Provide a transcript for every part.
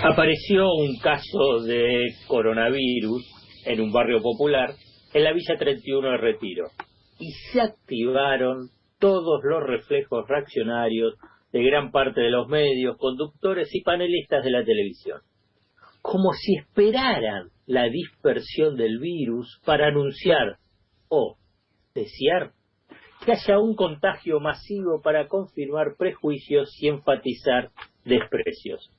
Apareció un caso de coronavirus en un barrio popular en la Villa 31 de Retiro y se activaron todos los reflejos reaccionarios de gran parte de los medios, conductores y panelistas de la televisión, como si esperaran la dispersión del virus para anunciar o desear que haya un contagio masivo para confirmar prejuicios y enfatizar desprecios.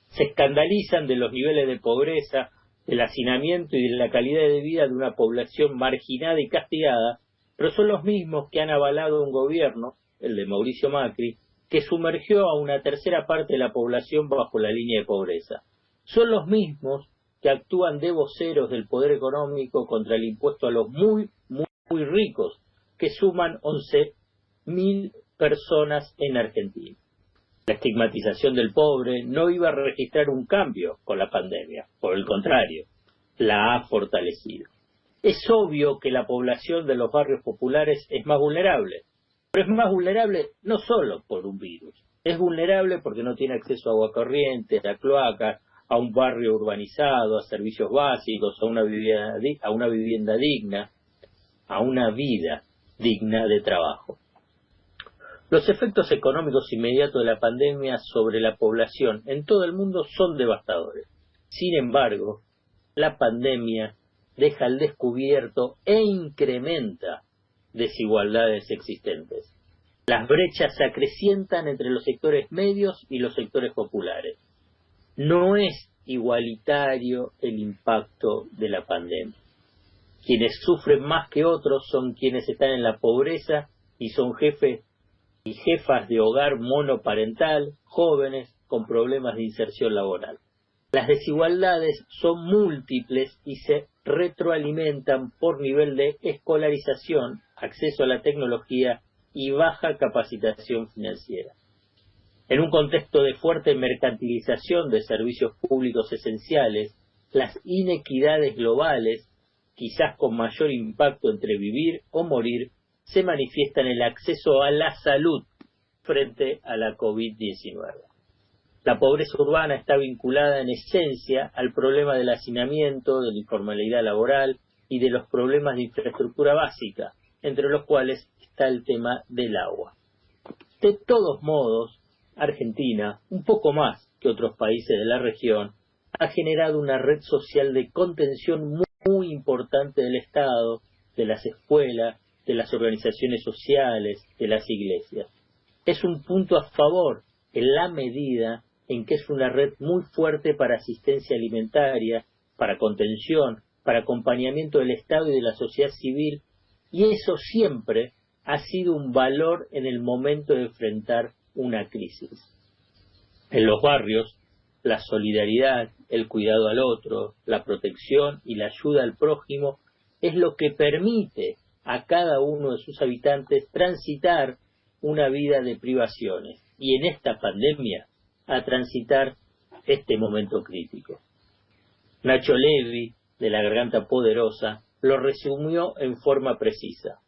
Se escandalizan de los niveles de pobreza, del hacinamiento y de la calidad de vida de una población marginada y castigada, pero son los mismos que han avalado un gobierno, el de Mauricio Macri, que sumergió a una tercera parte de la población bajo la línea de pobreza. Son los mismos que actúan de voceros del poder económico contra el impuesto a los muy ricos, que suman 11.000 personas en Argentina. La estigmatización del pobre no iba a registrar un cambio con la pandemia, por el contrario, la ha fortalecido. Es obvio que la población de los barrios populares es más vulnerable, pero es más vulnerable no solo por un virus, es vulnerable porque no tiene acceso a agua corriente, a cloacas, a un barrio urbanizado, a servicios básicos, a una vivienda digna, a una vida digna de trabajo. Los efectos económicos inmediatos de la pandemia sobre la población en todo el mundo son devastadores. Sin embargo, la pandemia deja al descubierto e incrementa desigualdades existentes. Las brechas se acrecientan entre los sectores medios y los sectores populares. No es igualitario el impacto de la pandemia. Quienes sufren más que otros son quienes están en la pobreza y son jefes y jefas de hogar monoparental, jóvenes con problemas de inserción laboral. Las desigualdades son múltiples y se retroalimentan por nivel de escolarización, acceso a la tecnología y baja capacitación financiera. En un contexto de fuerte mercantilización de servicios públicos esenciales, las inequidades globales, quizás con mayor impacto entre vivir o morir, se manifiesta en el acceso a la salud frente a la COVID-19. La pobreza urbana está vinculada en esencia al problema del hacinamiento, de la informalidad laboral y de los problemas de infraestructura básica, entre los cuales está el tema del agua. De todos modos, Argentina, un poco más que otros países de la región, ha generado una red social de contención muy importante del Estado, de las escuelas, de las organizaciones sociales, de las iglesias. Es un punto a favor en la medida en que es una red muy fuerte para asistencia alimentaria, para contención, para acompañamiento del Estado y de la sociedad civil, y eso siempre ha sido un valor en el momento de enfrentar una crisis. En los barrios, la solidaridad, el cuidado al otro, la protección y la ayuda al prójimo es lo que permite a cada uno de sus habitantes transitar una vida de privaciones y en esta pandemia a transitar este momento crítico. Nacho Levi, de La Garganta Poderosa, lo resumió en forma precisa.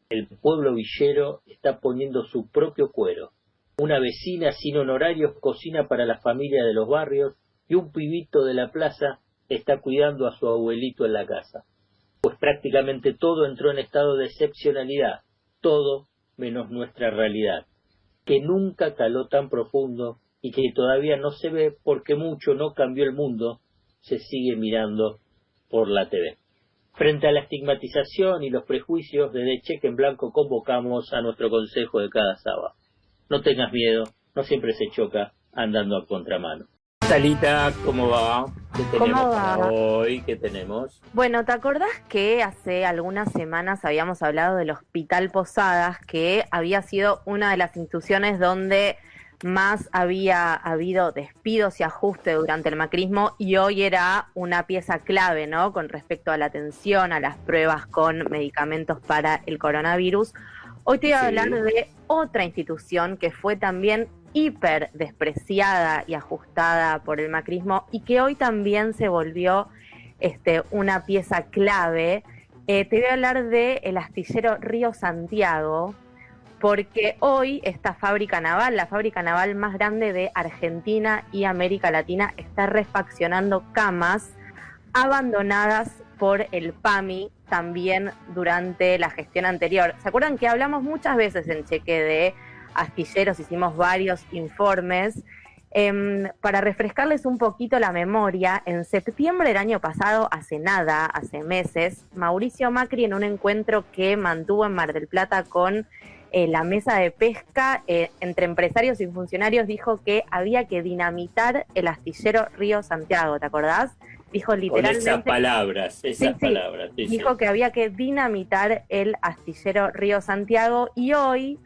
El pueblo villero está poniendo su propio cuero. Una vecina sin honorarios cocina para la familia de los barrios y un pibito de la plaza está cuidando a su abuelito en la casa. Pues prácticamente todo entró en estado de excepcionalidad, todo menos nuestra realidad, que nunca caló tan profundo y que todavía no se ve porque mucho no cambió el mundo, se sigue mirando por la TV. Frente a la estigmatización y los prejuicios, desde Cheque en Blanco convocamos a nuestro consejo de cada sábado. No tengas miedo, no siempre se choca andando a contramano. Talita, ¿cómo va? ¿Qué tenemos para hoy? ¿Qué tenemos? Bueno, ¿te acordás que hace algunas semanas habíamos hablado del Hospital Posadas, que había sido una de las instituciones donde más había habido despidos y ajustes durante el macrismo y hoy era una pieza clave, ¿no? Con respecto a la atención, a las pruebas con medicamentos para el coronavirus. Hoy te voy a hablar de otra institución que fue también hiper despreciada y ajustada por el macrismo y que hoy también se volvió una pieza clave. Te voy a hablar de el astillero Río Santiago, porque hoy esta fábrica naval, la fábrica naval más grande de Argentina y América Latina, está refaccionando camas abandonadas por el PAMI también durante la gestión anterior. ¿Se acuerdan que hablamos muchas veces en Cheque de astilleros? Hicimos varios informes. Para refrescarles un poquito la memoria, en septiembre del año pasado, hace nada, hace meses, Mauricio Macri, en un encuentro que mantuvo en Mar del Plata con la mesa de pesca entre empresarios y funcionarios, dijo que había que dinamitar el astillero Río Santiago, ¿te acordás? Dijo literalmente... Con esas palabras. Dijo que había que dinamitar el astillero Río Santiago, y hoy,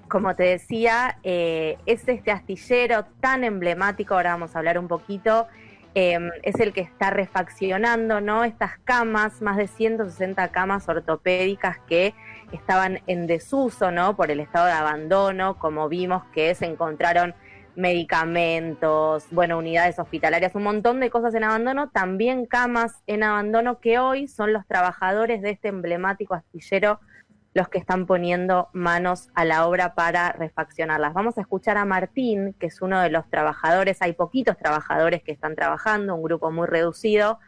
como te decía, es este astillero tan emblemático, ahora vamos a hablar un poquito, es el que está refaccionando, ¿no? Estas camas, más de 160 camas ortopédicas que estaban en desuso, ¿no? Por el estado de abandono, como vimos que se encontraron medicamentos, bueno, unidades hospitalarias, un montón de cosas en abandono, también camas en abandono, que hoy son los trabajadores de este emblemático astillero los que están poniendo manos a la obra para refaccionarlas. Vamos a escuchar a Martín, que es uno de los trabajadores. Hay poquitos trabajadores que están trabajando, un grupo muy reducido,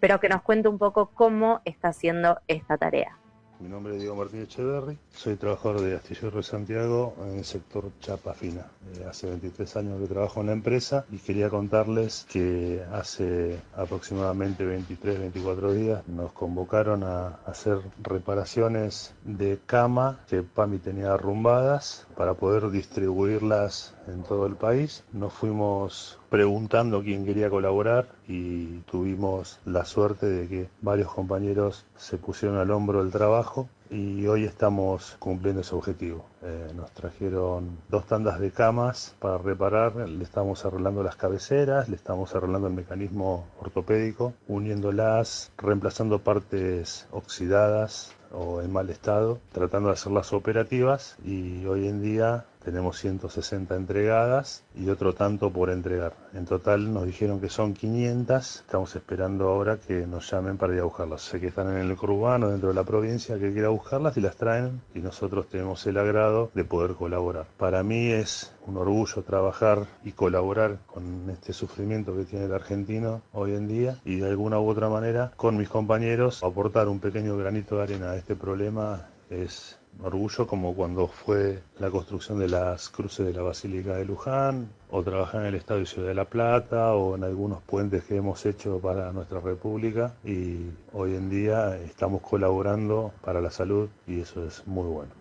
pero que nos cuente un poco cómo está haciendo esta tarea. Mi nombre es Diego Martín Echeverri, soy trabajador de Astillero de Santiago en el sector chapa fina. Hace 23 años que trabajo en la empresa y quería contarles que hace aproximadamente 23-24 días nos convocaron a hacer reparaciones de cama que PAMI tenía arrumbadas para poder distribuirlas en todo el país. Nos fuimos preguntando quién quería colaborar y tuvimos la suerte de que varios compañeros se pusieron al hombro el trabajo y hoy estamos cumpliendo ese objetivo. Nos trajeron 2 tandas de camas para reparar, le estamos arreglando las cabeceras, le estamos arreglando el mecanismo ortopédico, uniéndolas, reemplazando partes oxidadas o en mal estado, tratando de hacerlas operativas, y hoy en día tenemos 160 entregadas y otro tanto por entregar. En total nos dijeron que son 500, estamos esperando ahora que nos llamen para ir a buscarlas. Sé que están en el urbano, dentro de la provincia, que quiera buscarlas y las traen, y nosotros tenemos el agrado de poder colaborar. Para mí es un orgullo trabajar y colaborar con este sufrimiento que tiene el argentino hoy en día, y de alguna u otra manera con mis compañeros aportar un pequeño granito de arena a este problema. Es orgullo, como cuando fue la construcción de las cruces de la Basílica de Luján, o trabajar en el Estadio Ciudad de la Plata, o en algunos puentes que hemos hecho para nuestra república, y hoy en día estamos colaborando para la salud y eso es muy bueno.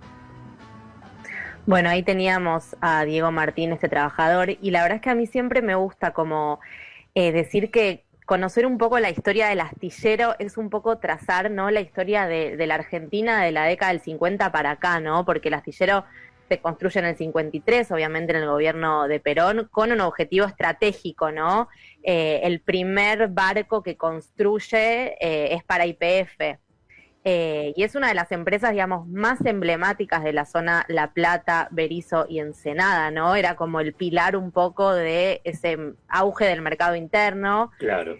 Bueno, ahí teníamos a Diego Martín, este trabajador, y la verdad es que a mí siempre me gusta como decir que conocer un poco la historia del astillero es un poco trazar, ¿no?, la historia de la Argentina de la década del 50 para acá, ¿no? Porque el astillero se construye en el 53, obviamente en el gobierno de Perón, con un objetivo estratégico, ¿no? El primer barco que construye es para YPF. Y es una de las empresas, digamos, más emblemáticas de la zona La Plata, Berisso y Ensenada, ¿no? Era como el pilar un poco de ese auge del mercado interno. Claro.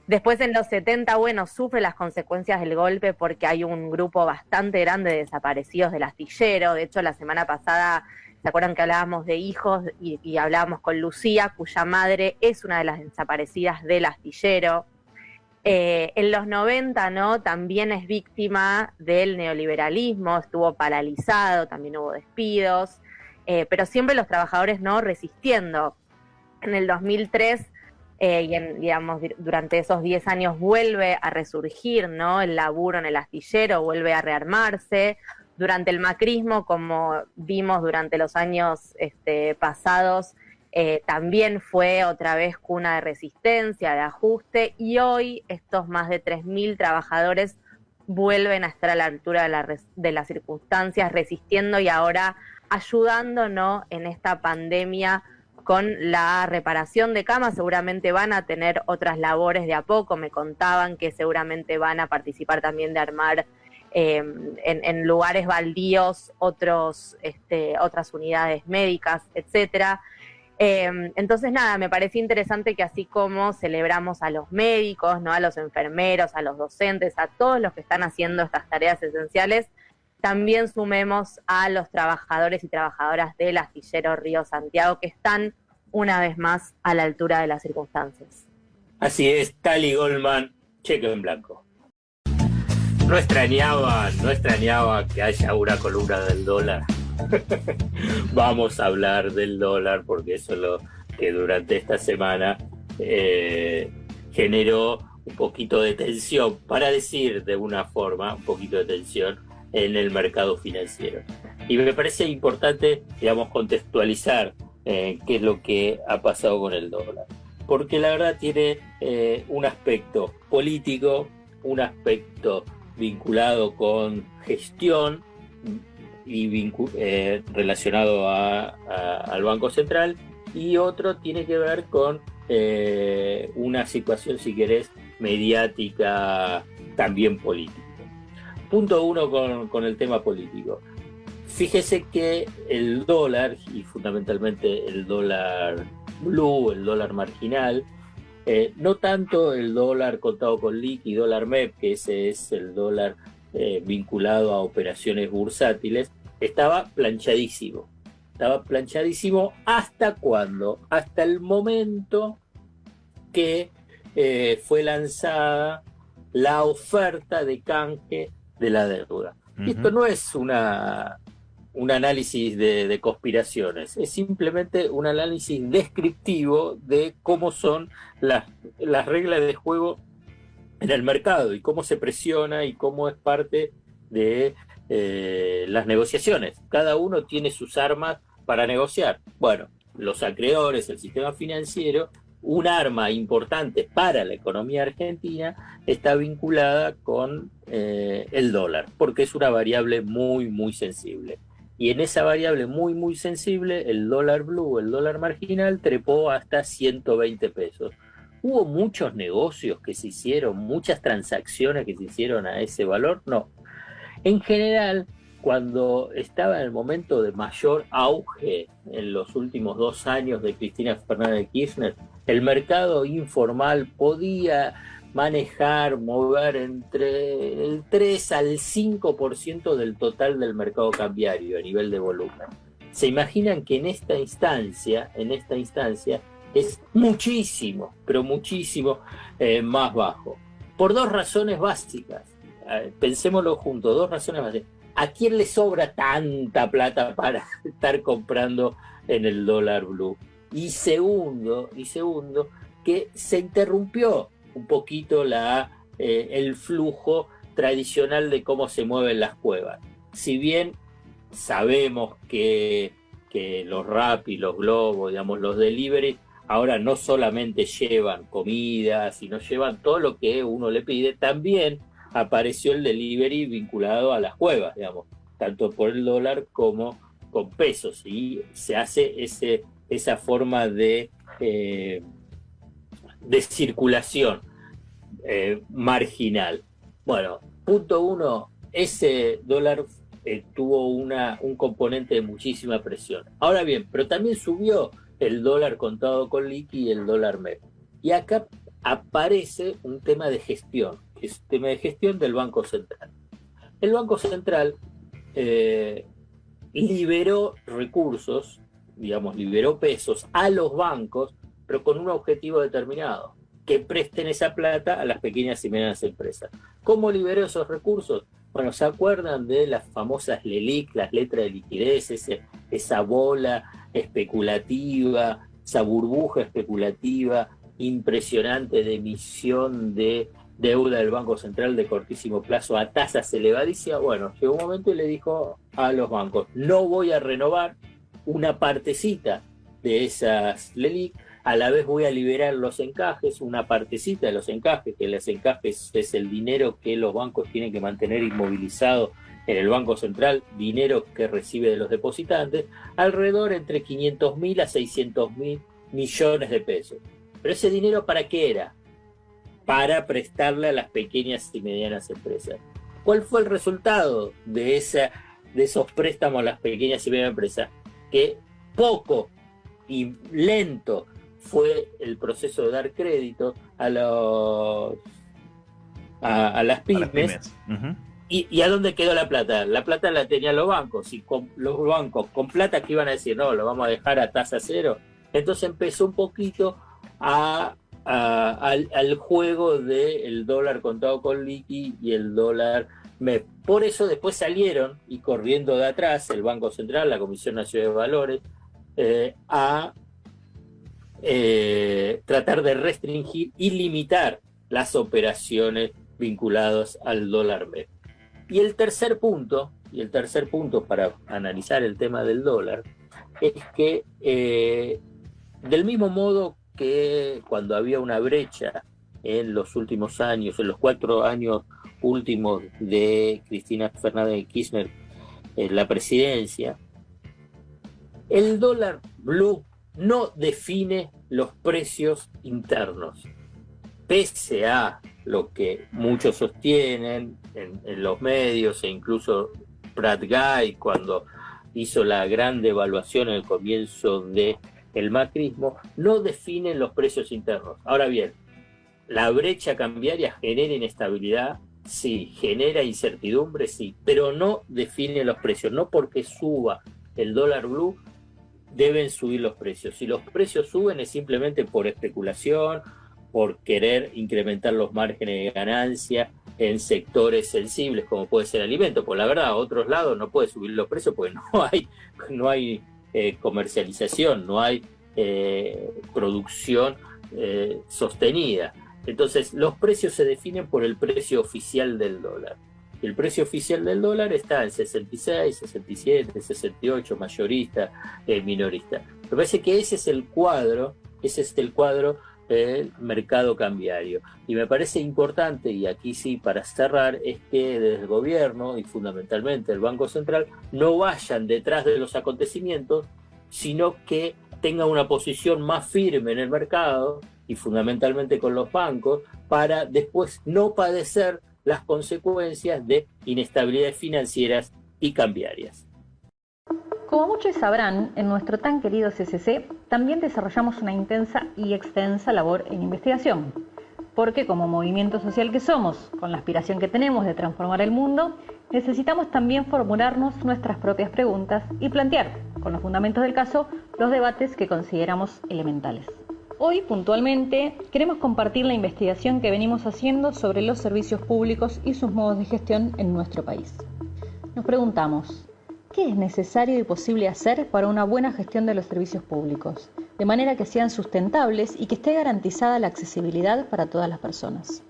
Después en los 70, bueno, sufre las consecuencias del golpe porque hay un grupo bastante grande de desaparecidos del astillero. De hecho, la semana pasada, ¿se acuerdan que hablábamos de hijos? Y hablábamos con Lucía, cuya madre es una de las desaparecidas del astillero. En los 90, ¿no?, también es víctima del neoliberalismo, estuvo paralizado, también hubo despidos, pero siempre los trabajadores, ¿no?, resistiendo. En el 2003, digamos, durante esos 10 años vuelve a resurgir, ¿no?, el laburo en el astillero, vuelve a rearmarse. Durante el macrismo, como vimos durante los años pasados, también fue otra vez cuna de resistencia, de ajuste, y hoy estos más de 3.000 trabajadores vuelven a estar a la altura de las circunstancias, resistiendo y ahora ayudando, ¿no?, en esta pandemia con la reparación de camas. Seguramente van a tener otras labores de a poco, me contaban que seguramente van a participar también de armar en lugares baldíos otras unidades médicas, etcétera. Entonces nada, me parece interesante que así como celebramos a los médicos, ¿no?, a los enfermeros, a los docentes, a todos los que están haciendo estas tareas esenciales, también sumemos a los trabajadores y trabajadoras del astillero Río Santiago, que están una vez más a la altura de las circunstancias. Así es, Tali Goldman, cheque en blanco. No extrañaba que haya una columna del dólar. Vamos a hablar del dólar porque eso es lo que durante esta semana generó un poquito de tensión, para decir de una forma, un poquito de tensión en el mercado financiero. Y me parece importante, digamos, contextualizar qué es lo que ha pasado con el dólar. Porque la verdad tiene un aspecto político, un aspecto vinculado con gestión y relacionado al Banco Central, y otro tiene que ver con una situación, si querés, mediática, también política. Punto uno con el tema político. Fíjese que el dólar, y fundamentalmente el dólar blue, el dólar marginal, no tanto el dólar contado con liqui y dólar MEP, que ese es el dólar vinculado a operaciones bursátiles, estaba planchadísimo. Estaba planchadísimo ¿hasta cuándo? Hasta el momento que fue lanzada la oferta de canje de la deuda. Y esto no es un análisis de conspiraciones, es simplemente un análisis descriptivo de cómo son las reglas de juego en el mercado y cómo se presiona y cómo es parte de las negociaciones. Cada uno tiene sus armas para negociar. Bueno, los acreedores, el sistema financiero, un arma importante para la economía argentina, está vinculada con el dólar, porque es una variable muy, muy sensible. Y en esa variable muy, muy sensible, el dólar blue, el dólar marginal, trepó hasta 120 pesos. ¿Hubo muchos negocios que se hicieron, muchas transacciones que se hicieron a ese valor? No. En general, cuando estaba en el momento de mayor auge en los últimos 2 años de Cristina Fernández de Kirchner, el mercado informal podía manejar, mover entre el 3 al 5% del total del mercado cambiario a nivel de volumen. Se imaginan que en esta instancia es muchísimo, pero muchísimo más bajo. Por 2 razones básicas. Pensémoslo juntos, 2 razones básicas. ¿A quién le sobra tanta plata para estar comprando en el dólar blue? Y segundo, que se interrumpió un poquito el flujo tradicional de cómo se mueven las cuevas. Si bien sabemos que los Rappi, los Globo, digamos, los delivery, ahora no solamente llevan comida, sino llevan todo lo que uno le pide, también apareció el delivery vinculado a las cuevas, digamos, tanto por el dólar como con pesos, y se hace esa forma de circulación marginal. Bueno, punto uno, ese dólar tuvo un componente de muchísima presión. Ahora bien, pero también subió el dólar contado con liqui y el dólar MEP. Y acá aparece un tema de gestión, que es el tema de gestión del Banco Central. El Banco Central liberó recursos, digamos, liberó pesos a los bancos, pero con un objetivo determinado, que presten esa plata a las pequeñas y medianas empresas. ¿Cómo liberó esos recursos? Bueno, ¿se acuerdan de las famosas LELIQ, las letras de liquidez, esa bola especulativa, esa burbuja especulativa impresionante de emisión de deuda del Banco Central de cortísimo plazo a tasas elevadísimas? Bueno, llegó un momento y le dijo a los bancos: no voy a renovar una partecita de esas LELIQ, a la vez voy a liberar los encajes, una partecita de los encajes, que los encajes es el dinero que los bancos tienen que mantener inmovilizado en el Banco Central, dinero que recibe de los depositantes, alrededor entre 500.000 a 600.000 millones de pesos. Pero ese dinero, ¿para qué era? Para prestarle a las pequeñas y medianas empresas. ¿Cuál fue el resultado de esos préstamos a las pequeñas y medianas empresas? Que poco y lento fue el proceso de dar crédito a las pymes. ¿Y a dónde quedó la plata? La plata la tenían los bancos, y los bancos con plata que iban a decir, no, lo vamos a dejar a tasa cero. Entonces empezó un poquito al juego del dólar contado con liqui y el dólar MEP. Por eso después salieron, y corriendo de atrás, el Banco Central, la Comisión Nacional de Valores, a tratar de restringir y limitar las operaciones vinculadas al dólar MEP. Y el tercer punto para analizar el tema del dólar, es que del mismo modo que cuando había una brecha en los últimos años, en los 4 años últimos de Cristina Fernández de Kirchner en la presidencia, el dólar blue no define los precios internos, pese a lo que muchos sostienen en los medios, e incluso Brad Guy, cuando hizo la gran devaluación en el comienzo del macrismo, no definen los precios internos. Ahora bien, la brecha cambiaria genera inestabilidad, sí, genera incertidumbre, sí, pero no define los precios. No porque suba el dólar blue deben subir los precios. Si los precios suben es simplemente por especulación, por querer incrementar los márgenes de ganancia en sectores sensibles como puede ser alimento. Pues la verdad, a otros lados no puede subir los precios porque no hay comercialización, no hay producción sostenida. Entonces los precios se definen por el precio oficial del dólar. El precio oficial del dólar está en 66, 67, 68, mayorista, minorista. Me parece que ese es el cuadro del mercado cambiario. Y me parece importante, y aquí sí para cerrar, es que desde el gobierno y fundamentalmente el Banco Central no vayan detrás de los acontecimientos, sino que tengan una posición más firme en el mercado y fundamentalmente con los bancos, para después no padecer las consecuencias de inestabilidades financieras y cambiarias. Como muchos sabrán, en nuestro tan querido CCC también desarrollamos una intensa y extensa labor en investigación, porque como movimiento social que somos, con la aspiración que tenemos de transformar el mundo, necesitamos también formularnos nuestras propias preguntas y plantear, con los fundamentos del caso, los debates que consideramos elementales. Hoy, puntualmente, queremos compartir la investigación que venimos haciendo sobre los servicios públicos y sus modos de gestión en nuestro país. Nos preguntamos, ¿qué es necesario y posible hacer para una buena gestión de los servicios públicos, de manera que sean sustentables y que esté garantizada la accesibilidad para todas las personas?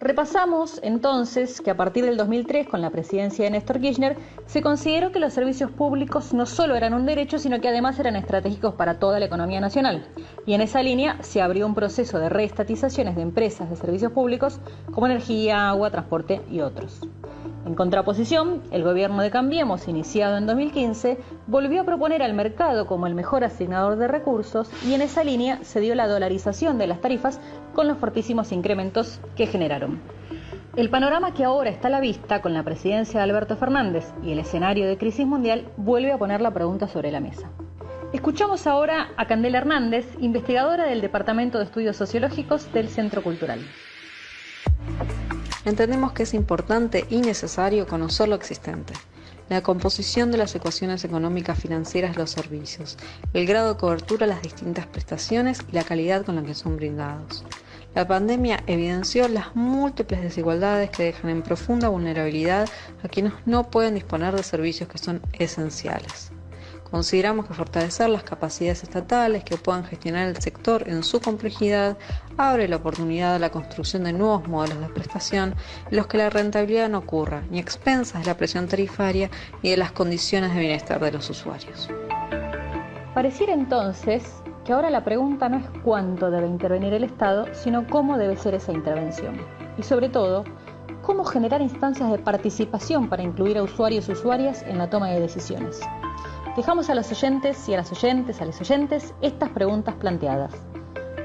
Repasamos entonces que a partir del 2003, con la presidencia de Néstor Kirchner, se consideró que los servicios públicos no solo eran un derecho, sino que además eran estratégicos para toda la economía nacional. Y en esa línea se abrió un proceso de reestatizaciones de empresas de servicios públicos como energía, agua, transporte y otros. En contraposición, el gobierno de Cambiemos, iniciado en 2015, volvió a proponer al mercado como el mejor asignador de recursos, y en esa línea se dio la dolarización de las tarifas con los fortísimos incrementos que generaron. El panorama que ahora está a la vista con la presidencia de Alberto Fernández y el escenario de crisis mundial vuelve a poner la pregunta sobre la mesa. Escuchamos ahora a Candela Hernández, investigadora del Departamento de Estudios Sociológicos del Centro Cultural. Entendemos que es importante y necesario conocer lo existente, la composición de las ecuaciones económicas financieras de los servicios, el grado de cobertura de las distintas prestaciones y la calidad con la que son brindados. La pandemia evidenció las múltiples desigualdades que dejan en profunda vulnerabilidad a quienes no pueden disponer de servicios que son esenciales. Consideramos que fortalecer las capacidades estatales que puedan gestionar el sector en su complejidad abre la oportunidad a la construcción de nuevos modelos de prestación en los que la rentabilidad no ocurra ni a expensas de la presión tarifaria ni de las condiciones de bienestar de los usuarios. Pareciera entonces que ahora la pregunta no es cuánto debe intervenir el Estado, sino cómo debe ser esa intervención. Y sobre todo, cómo generar instancias de participación para incluir a usuarios y usuarias en la toma de decisiones. Dejamos a los oyentes y a las oyentes, a los oyentes, estas preguntas planteadas.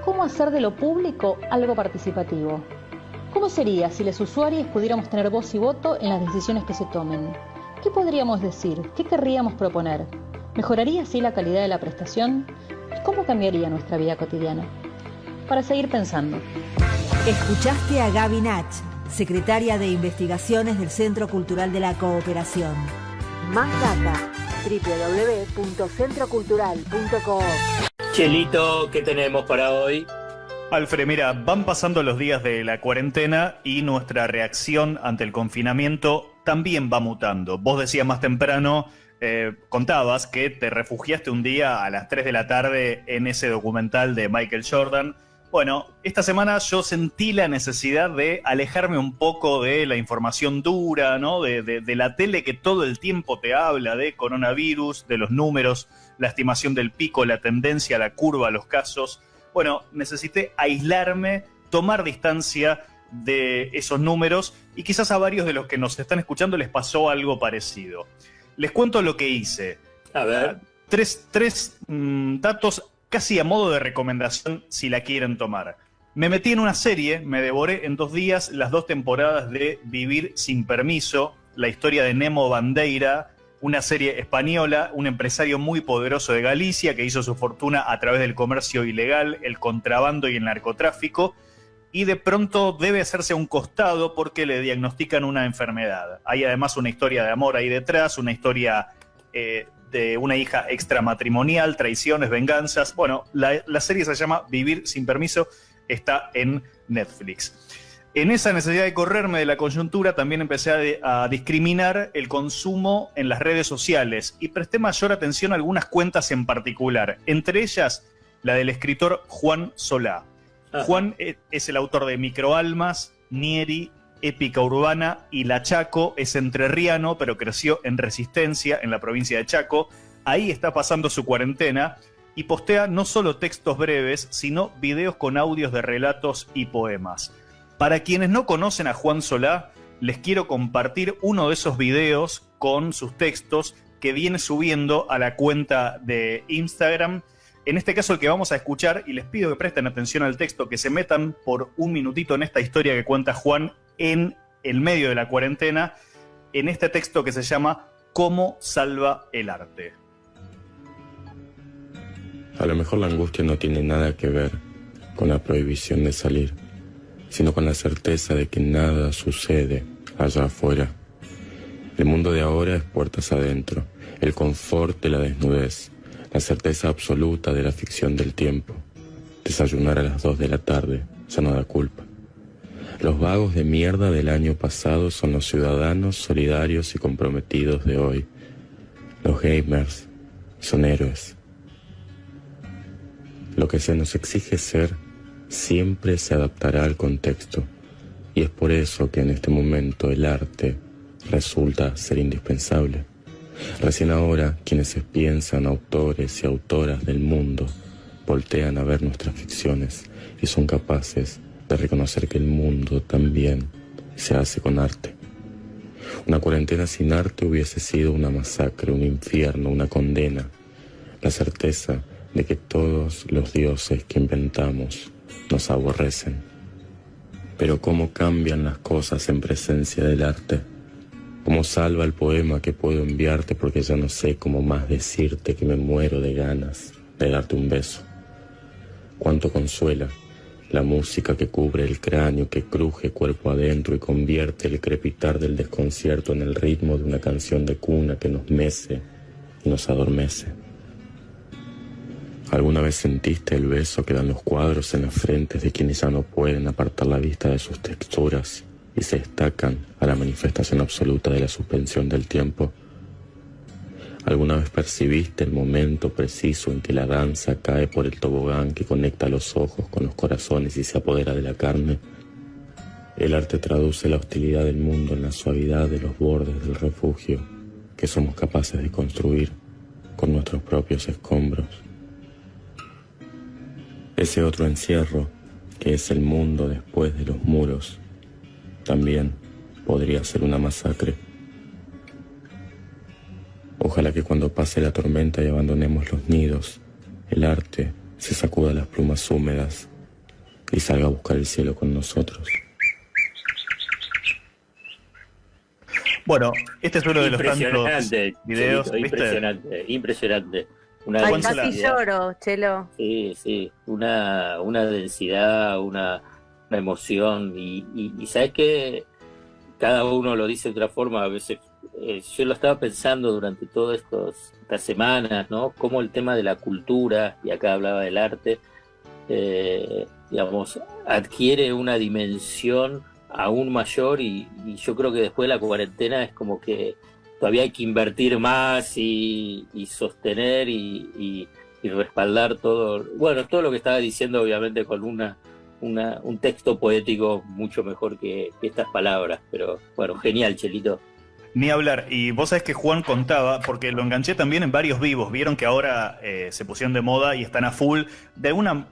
¿Cómo hacer de lo público algo participativo? ¿Cómo sería si los usuarios pudiéramos tener voz y voto en las decisiones que se tomen? ¿Qué podríamos decir? ¿Qué querríamos proponer? ¿Mejoraría así la calidad de la prestación? ¿Y cómo cambiaría nuestra vida cotidiana? Para seguir pensando. Escuchaste a Gaby Nach. secretaria de Investigaciones del Centro Cultural de la Cooperación. Más data, www.centrocultural.coop. Chelito, ¿qué tenemos para hoy? Alfred, mira, van pasando los días de la cuarentena y nuestra reacción ante el confinamiento también va mutando. Vos decías más temprano, contabas que te refugiaste un día a las 3 de la tarde en ese documental de Michael Jordan. Bueno, esta semana yo sentí la necesidad de alejarme un poco de la información dura, ¿no? De la tele que todo el tiempo te habla de coronavirus, de los números, la estimación del pico, la tendencia, la curva, los casos. Bueno, necesité aislarme, tomar distancia de esos números y quizás a varios de los que nos están escuchando les pasó algo parecido. Les cuento lo que hice. A ver. Tres datos casi a modo de recomendación si la quieren tomar. Me metí en una serie, me devoré en 2 días las 2 temporadas de Vivir sin Permiso, la historia de Nemo Bandeira, una serie española, un empresario muy poderoso de Galicia que hizo su fortuna a través del comercio ilegal, el contrabando y el narcotráfico, y de pronto debe hacerse a un costado porque le diagnostican una enfermedad. Hay además una historia de amor ahí detrás, una historia de una hija extramatrimonial, traiciones, venganzas. Bueno, la serie se llama Vivir sin Permiso, está en Netflix. En esa necesidad de correrme de la coyuntura también empecé a discriminar el consumo en las redes sociales y presté mayor atención a algunas cuentas en particular, entre ellas la del escritor Juan Solá. Ajá. Juan es el autor de Microalmas, Nieri, Épica Urbana y La Chaco, es entrerriano, pero creció en Resistencia, en la provincia de Chaco. Ahí está pasando su cuarentena y postea no solo textos breves, sino videos con audios de relatos y poemas. Para quienes no conocen a Juan Solá, les quiero compartir uno de esos videos con sus textos que viene subiendo a la cuenta de Instagram. En este caso el que vamos a escuchar, y les pido que presten atención al texto, que se metan por un minutito en esta historia que cuenta Juan en el medio de la cuarentena, en este texto que se llama ¿Cómo salva el arte? A lo mejor la angustia no tiene nada que ver con la prohibición de salir, sino con la certeza de que nada sucede allá afuera. El mundo de ahora es puertas adentro, el confort de la desnudez, la certeza absoluta de la ficción del tiempo. Desayunar a las 2 de la tarde ya no da culpa. Los vagos de mierda del año pasado son los ciudadanos solidarios y comprometidos de hoy. Los gamers son héroes. Lo que se nos exige ser siempre se adaptará al contexto, y es por eso que en este momento el arte resulta ser indispensable. Recién ahora, quienes piensan autores y autoras del mundo voltean a ver nuestras ficciones y son capaces de reconocer que el mundo también se hace con arte. Una cuarentena sin arte hubiese sido una masacre, un infierno, una condena. La certeza de que todos los dioses que inventamos nos aborrecen. Pero cómo cambian las cosas en presencia del arte. Cómo salva el poema que puedo enviarte porque ya no sé cómo más decirte que me muero de ganas de darte un beso. Cuánto consuela la música que cubre el cráneo, que cruje cuerpo adentro y convierte el crepitar del desconcierto en el ritmo de una canción de cuna que nos mece y nos adormece. ¿Alguna vez sentiste el beso que dan los cuadros en las frentes de quienes ya no pueden apartar la vista de sus texturas y se destacan a la manifestación absoluta de la suspensión del tiempo? ¿Alguna vez percibiste el momento preciso en que la danza cae por el tobogán que conecta los ojos con los corazones y se apodera de la carne? El arte traduce la hostilidad del mundo en la suavidad de los bordes del refugio que somos capaces de construir con nuestros propios escombros. Ese otro encierro, que es el mundo después de los muros, también podría ser una masacre. Ojalá que cuando pase la tormenta y abandonemos los nidos, el arte se sacuda las plumas húmedas y salga a buscar el cielo con nosotros. Bueno, este es uno de los tantos videos, ¿viste? Impresionante. Ay, casi lloro, Chelo. Sí, una densidad, una emoción, y sabes que cada uno lo dice de otra forma. A veces yo lo estaba pensando durante todas estas semanas, ¿no? Cómo el tema de la cultura, y acá hablaba del arte, digamos, adquiere una dimensión aún mayor, y yo creo que después de la cuarentena es como que todavía hay que invertir más y sostener y respaldar todo lo que estaba diciendo, obviamente con un texto poético mucho mejor que estas palabras. Pero bueno, genial, Chelito. Ni hablar. Y vos sabés que Juan contaba, porque lo enganché también en varios vivos, vieron que ahora se pusieron de moda y están a full, de alguna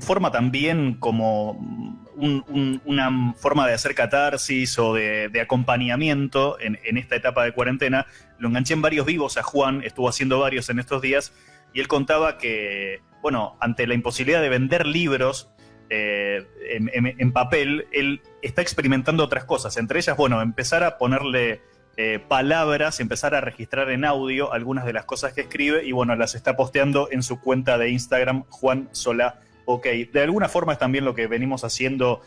forma también como una forma de hacer catarsis o de acompañamiento en esta etapa de cuarentena. Lo enganché en varios vivos a Juan, estuvo haciendo varios en estos días, y él contaba que, bueno, ante la imposibilidad de vender libros en papel, él está experimentando otras cosas, entre ellas, bueno, empezar a ponerle palabras, empezar a registrar en audio algunas de las cosas que escribe, y bueno, las está posteando en su cuenta de Instagram, Juan Solá OK. De alguna forma es también lo que venimos haciendo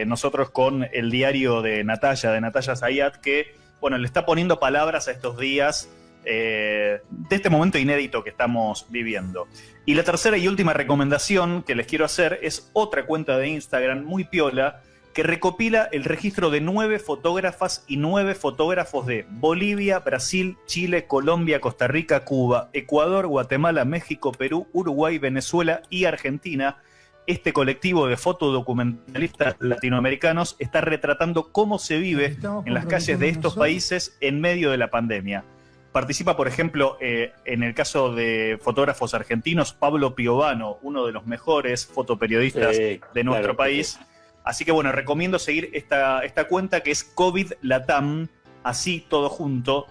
nosotros con el diario de Natalia Zayat, que bueno, le está poniendo palabras a estos días de este momento inédito que estamos viviendo. Y la tercera y última recomendación que les quiero hacer es otra cuenta de Instagram muy piola, que recopila el registro de 9 fotógrafas y 9 fotógrafos de Bolivia, Brasil, Chile, Colombia, Costa Rica, Cuba, Ecuador, Guatemala, México, Perú, Uruguay, Venezuela y Argentina. Este colectivo de fotodocumentalistas latinoamericanos está retratando cómo se vive en las calles de estos países en medio de la pandemia. Participa, por ejemplo, en el caso de fotógrafos argentinos, Pablo Piovano, uno de los mejores fotoperiodistas de nuestro país. Así que bueno, recomiendo seguir esta cuenta, que es COVID Latam, así todo junto,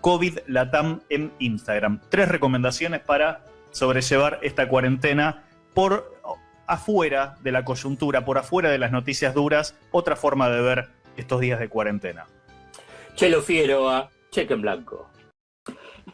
@COVID Latam en Instagram. 3 recomendaciones para sobrellevar esta cuarentena por afuera de la coyuntura, por afuera de las noticias duras, otra forma de ver estos días de cuarentena. Chelo Figueroa, cheque en blanco.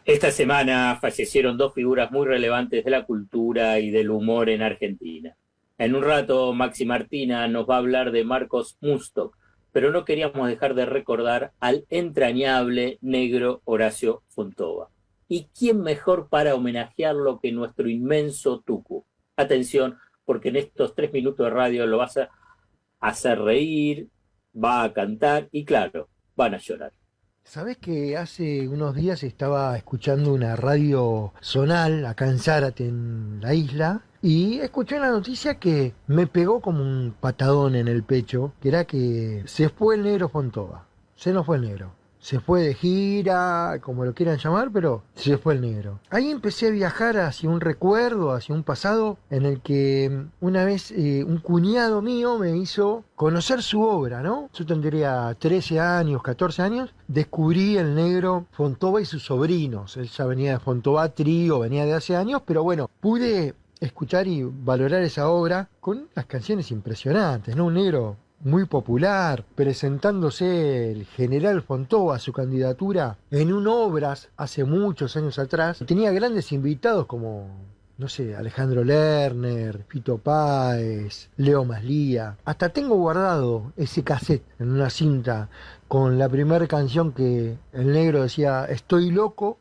Esta semana fallecieron 2 figuras muy relevantes de la cultura y del humor en Argentina. En un rato, Maxi Martina nos va a hablar de Marcos Mustok, pero no queríamos dejar de recordar al entrañable negro Horacio Fontova. ¿Y quién mejor para homenajearlo que nuestro inmenso Tucu? Atención, porque en estos 3 minutos de radio lo vas a hacer reír, va a cantar y claro, van a llorar. ¿Sabés que hace unos días estaba escuchando una radio zonal acá en Zárate, en la isla, y escuché una noticia que me pegó como un patadón en el pecho, que era que se fue el negro Fontova, se nos fue el negro. Se fue de gira, como lo quieran llamar, pero se fue el negro. Ahí empecé a viajar hacia un recuerdo, hacia un pasado, en el que una vez un cuñado mío me hizo conocer su obra, ¿no? Yo tendría 13 años, 14 años, descubrí el negro Fontova y sus sobrinos. Él ya venía de Fontova Trío, venía de hace años, pero bueno, pude escuchar y valorar esa obra con unas canciones impresionantes, ¿no? Un negro muy popular, presentándose el general Fontova, su candidatura en un Obras hace muchos años atrás. Tenía grandes invitados como, no sé, Alejandro Lerner, Fito Páez, Leo Maslía. Hasta tengo guardado ese cassette en una cinta con la primera canción que el negro decía: estoy loco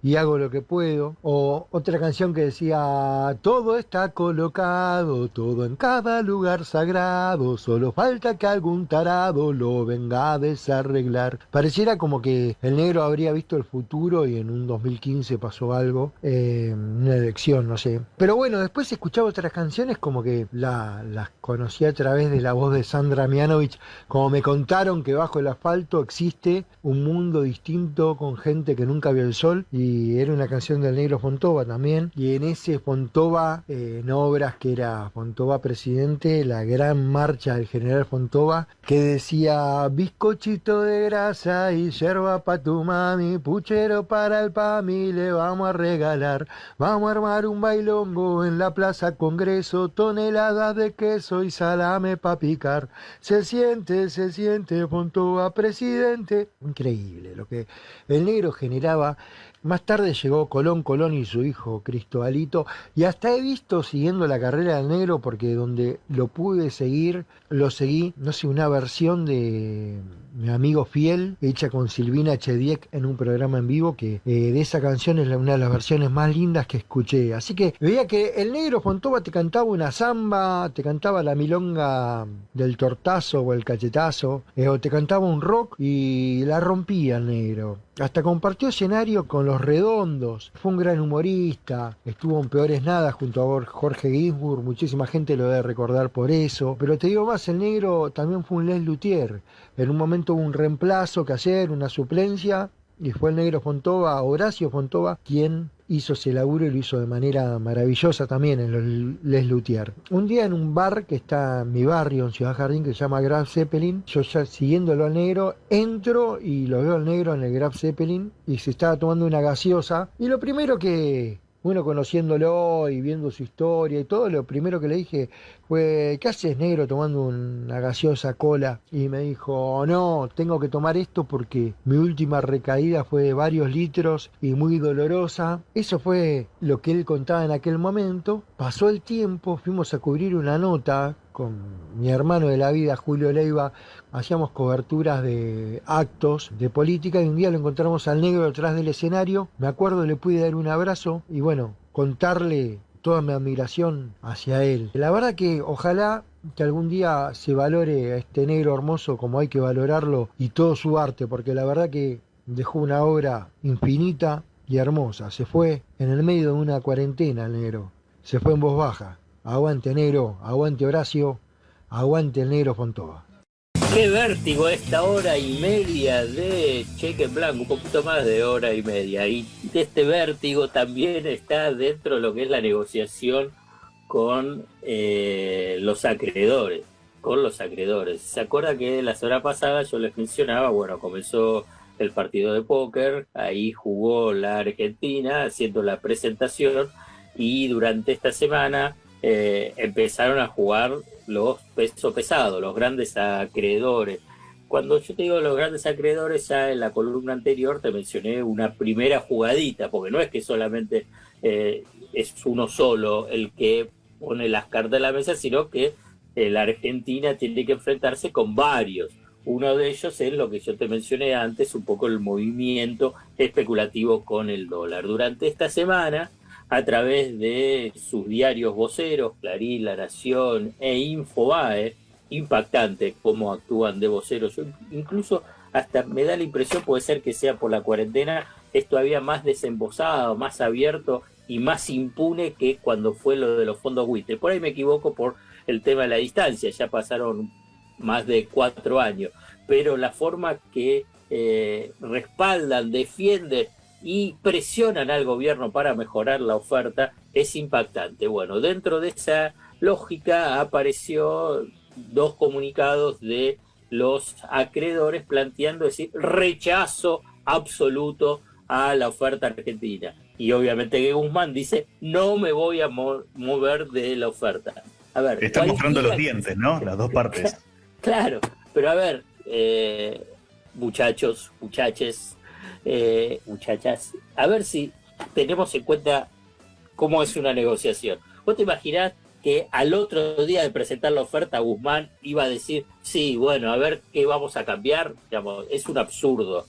y hago lo que puedo. O otra canción que decía: todo está colocado, todo en cada lugar sagrado, solo falta que algún tarado lo venga a desarreglar. Pareciera como que el negro habría visto el futuro y en un 2015 pasó algo, una elección, no sé. Pero bueno, después escuchaba otras canciones como que las conocí a través de la voz de Sandra Mianovich, como me contaron que bajo el asfalto existe un mundo distinto con gente que nunca vio el sol, y era una canción del negro Fontova también. Y en ese Fontova, en Obras, que era Fontova presidente, la gran marcha del general Fontova, que decía: bizcochito de grasa y yerba pa' tu mami, puchero para el pami, le vamos a regalar, vamos a armar un bailongo en la plaza Congreso, toneladas de queso y salame pa' picar, se siente Fontova presidente. Increíble lo que el negro generaba Más tarde llegó Colón y su hijo Cristobalito, y hasta he visto, siguiendo la carrera del negro, porque donde lo pude seguir, lo seguí, no sé, una versión de Mi amigo fiel, hecha con Silvina Chediek en un programa en vivo, que de esa canción es una de las versiones más lindas que escuché. Así que veía que el negro Fontova te cantaba una samba, te cantaba la milonga del tortazo o el cachetazo, o te cantaba un rock y la rompía el negro. Hasta compartió escenario con Los Redondos, fue un gran humorista, estuvo en Peores Nada junto a Jorge Ginsburg, muchísima gente lo debe recordar por eso, pero te digo más, el negro también fue un Les Luthier, en un momento hubo un reemplazo que hacer, una suplencia, y fue el negro Fontova, Horacio Fontova, quien hizo ese laburo y lo hizo de manera maravillosa también en los Les Luthier. Un día en un bar que está en mi barrio, en Ciudad Jardín, que se llama Graf Zeppelin, yo ya siguiéndolo al negro, entro y lo veo al negro en el Graf Zeppelin y se estaba tomando una gaseosa, y lo primero que... Bueno, conociéndolo y viendo su historia y todo, lo primero que le dije fue, ¿qué haces, negro, tomando una gaseosa cola? Y me dijo, no, tengo que tomar esto porque mi última recaída fue de varios litros y muy dolorosa. Eso fue lo que él contaba en aquel momento. Pasó el tiempo, fuimos a cubrir una nota con mi hermano de la vida, Julio Leiva, hacíamos coberturas de actos de política y un día lo encontramos al negro detrás del escenario. Me acuerdo, le pude dar un abrazo y bueno, contarle toda mi admiración hacia él. La verdad que ojalá que algún día se valore a este negro hermoso como hay que valorarlo y todo su arte, porque la verdad que dejó una obra infinita y hermosa. Se fue en el medio de una cuarentena el negro, se fue en voz baja. Aguante negro, aguante Horacio, aguante el negro Fontova. Qué vértigo esta hora y media de cheque en blanco, un poquito más de hora y media. Y de este vértigo también está dentro de lo que es la negociación con los acreedores. ¿Se acuerda que la semana pasada yo les mencionaba, bueno, comenzó el partido de póker, ahí jugó la Argentina haciendo la presentación y durante esta semana empezaron a jugar los pesos pesados, los grandes acreedores. Cuando yo te digo los grandes acreedores, ya en la columna anterior te mencioné una primera jugadita, porque no es que solamente es uno solo el que pone las cartas en la mesa, sino que la Argentina tiene que enfrentarse con varios. Uno de ellos es lo que yo te mencioné antes, un poco el movimiento especulativo con el dólar. Durante esta semana, a través de sus diarios voceros, Clarín, La Nación e Infobae, impactante cómo actúan de voceros. Yo incluso hasta me da la impresión, puede ser que sea por la cuarentena, es todavía más desembosado, más abierto y más impune que cuando fue lo de los fondos buitre. Por ahí me equivoco por el tema de la distancia, ya pasaron más de 4 años, pero la forma que respaldan, defienden y presionan al gobierno para mejorar la oferta es impactante. Bueno, dentro de esa lógica apareció 2 comunicados de los acreedores planteando decir rechazo absoluto a la oferta argentina. Y obviamente que Guzmán dice no me voy a mover de la oferta. A ver, están mostrando los dientes, ¿no? Las dos partes. Claro, pero a ver, muchachos, muchaches, muchachas, a ver si tenemos en cuenta cómo es una negociación. ¿Vos te imaginás que al otro día de presentar la oferta Guzmán iba a decir, sí, bueno, a ver qué vamos a cambiar? Digamos, es un absurdo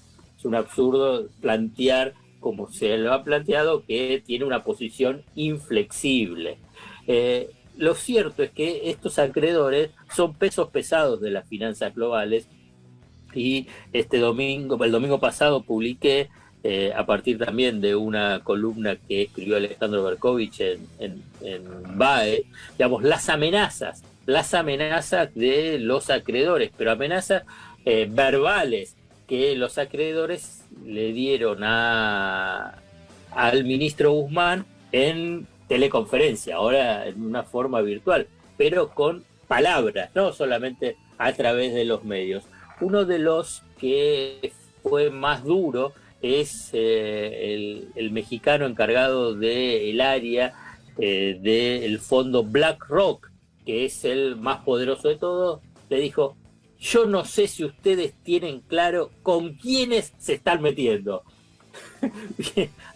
plantear como se lo ha planteado, que tiene una posición inflexible. Lo cierto es que estos acreedores son pesos pesados de las finanzas globales y el domingo pasado publiqué, a partir también de una columna que escribió Alejandro Berkovich en BAE, digamos, las amenazas de los acreedores, pero amenazas verbales que los acreedores le dieron al ministro Guzmán en teleconferencia, ahora en una forma virtual, pero con palabras, no solamente a través de los medios. Uno de los que fue más duro es el mexicano encargado del área del fondo BlackRock, que es el más poderoso de todos. Le dijo, yo no sé si ustedes tienen claro con quiénes se están metiendo.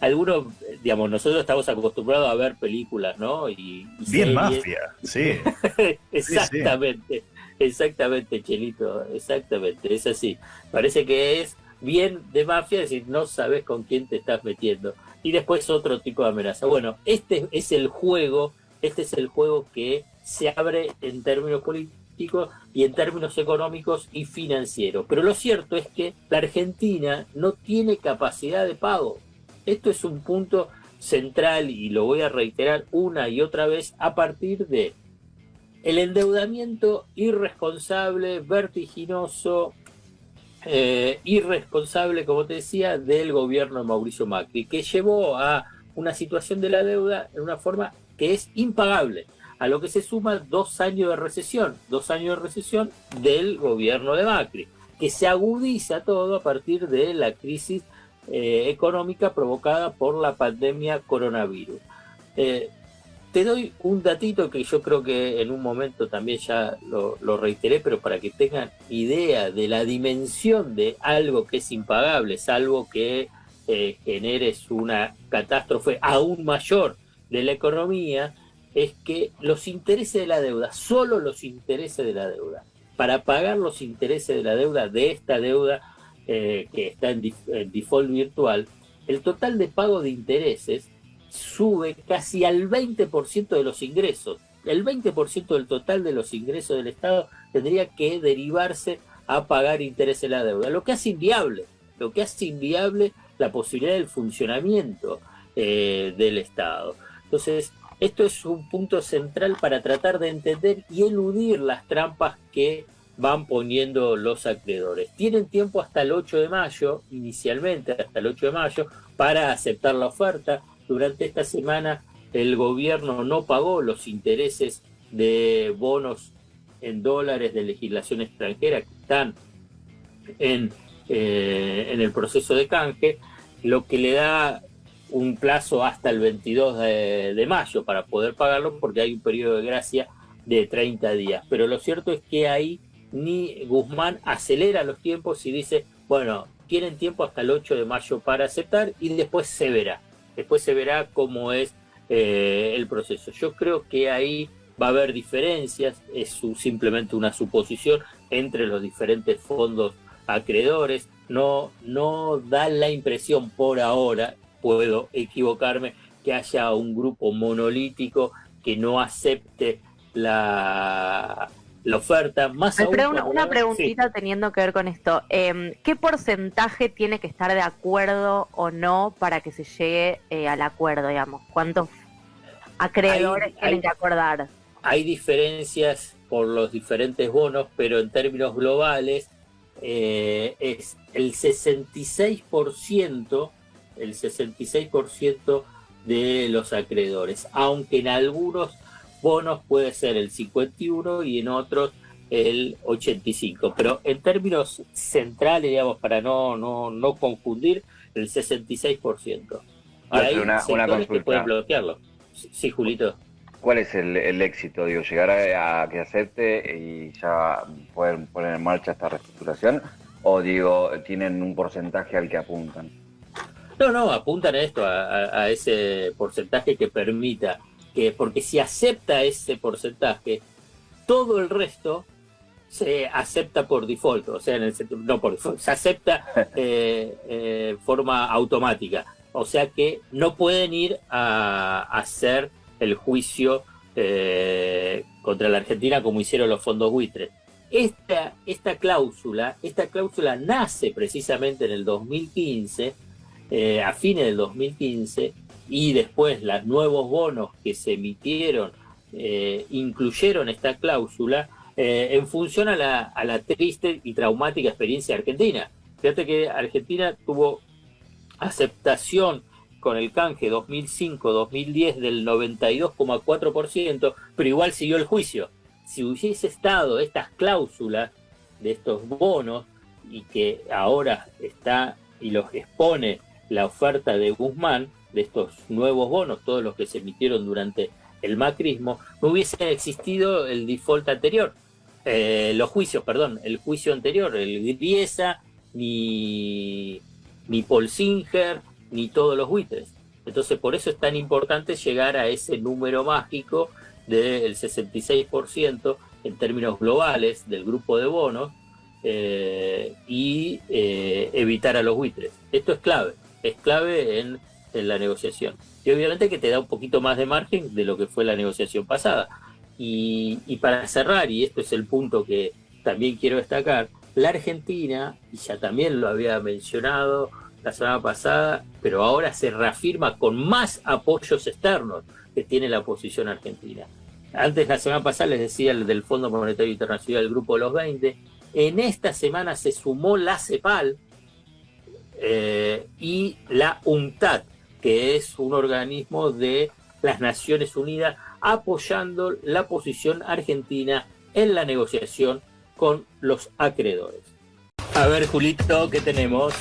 algunos, digamos, nosotros estamos acostumbrados a ver películas, ¿no? Y bien series. mafia, sí. Exactamente, exactamente, Chelito, exactamente, es así. Parece que es bien de mafia, es decir, no sabes con quién te estás metiendo. Y después otro tipo de amenaza. Bueno, este es el juego que se abre en términos políticos y en términos económicos y financieros. Pero lo cierto es que la Argentina no tiene capacidad de pago. Esto es un punto central y lo voy a reiterar una y otra vez a partir de el endeudamiento irresponsable, vertiginoso, irresponsable, como te decía, del gobierno de Mauricio Macri, que llevó a una situación de la deuda en una forma que es impagable, a lo que se suma 2 años de recesión del gobierno de Macri, que se agudiza todo a partir de la crisis económica provocada por la pandemia coronavirus. Te doy un datito que yo creo que en un momento también ya lo reiteré, pero para que tengan idea de la dimensión de algo que es impagable, salvo que generes una catástrofe aún mayor de la economía, es que los intereses de la deuda, solo los intereses de la deuda, para pagar los intereses de la deuda, de esta deuda que está en default virtual, el total de pago de intereses sube casi al 20% de los ingresos. El 20% del total de los ingresos del Estado tendría que derivarse a pagar intereses de la deuda, lo que hace inviable la posibilidad del funcionamiento del Estado. Entonces, esto es un punto central para tratar de entender y eludir las trampas que van poniendo los acreedores. Tienen tiempo hasta el 8 de mayo, inicialmente hasta el 8 de mayo, para aceptar la oferta. Durante esta semana el gobierno no pagó los intereses de bonos en dólares de legislación extranjera que están en el proceso de canje, lo que le da un plazo hasta el 22 de mayo para poder pagarlo, porque hay un periodo de gracia de 30 días. Pero lo cierto es que ahí ni Guzmán acelera los tiempos y dice, bueno, tienen tiempo hasta el 8 de mayo para aceptar y después se verá. Después se verá cómo es el proceso. Yo creo que ahí va a haber diferencias, es simplemente una suposición entre los diferentes fondos acreedores. No da la impresión por ahora, puedo equivocarme, que haya un grupo monolítico que no acepte la oferta. Más Alfredo, aún, una preguntita teniendo que ver con esto. ¿Qué porcentaje tiene que estar de acuerdo o no para que se llegue al acuerdo, digamos? ¿Cuántos acreedores tienen que acordar? Hay diferencias por los diferentes bonos, pero en términos globales es el 66% de los acreedores, aunque en algunos bonos puede ser el 51 y en otros el 85, pero en términos centrales, digamos, para no confundir, el 66%. Ahora, hay una sectores que pueden consulta. bloquearlo. Sí, Julito. ¿Cuál es el éxito? Digo, llegar a que acepte y ya poder poner en marcha esta reestructuración, o digo, tienen un porcentaje al que apuntan. No, apuntan a esto, a ese porcentaje que permita que, porque si acepta ese porcentaje, todo el resto se acepta por default, o sea, no por default, se acepta forma automática, o sea que no pueden ir a hacer el juicio contra la Argentina como hicieron los fondos buitres. Esta cláusula nace precisamente en el 2015, a fines del 2015, y después los nuevos bonos que se emitieron incluyeron esta cláusula en función a la triste y traumática experiencia argentina. Fíjate que Argentina tuvo aceptación con el canje 2005-2010 del 92,4%, pero igual siguió el juicio. Si hubiese estado estas cláusulas de estos bonos, y que ahora está y los expone la oferta de Guzmán, de estos nuevos bonos, todos los que se emitieron durante el macrismo, no hubiese existido el default anterior, el juicio anterior, el Griesa, ni ni Paul Singer, ni todos los buitres. Entonces, por eso es tan importante llegar a ese número mágico del 66% en términos globales del grupo de bonos y evitar a los buitres. Esto es clave en la negociación. Y obviamente que te da un poquito más de margen de lo que fue la negociación pasada. Y para cerrar, y esto es el punto que también quiero destacar, la Argentina, y ya también lo había mencionado la semana pasada, pero ahora se reafirma con más apoyos externos que tiene la posición argentina. Antes, la semana pasada, les decía el del Fondo Monetario Internacional, el Grupo de los 20. En esta semana se sumó la CEPAL y la UNCTAD, que es un organismo de las Naciones Unidas, apoyando la posición argentina en la negociación con los acreedores. A ver, Julito, ¿qué tenemos?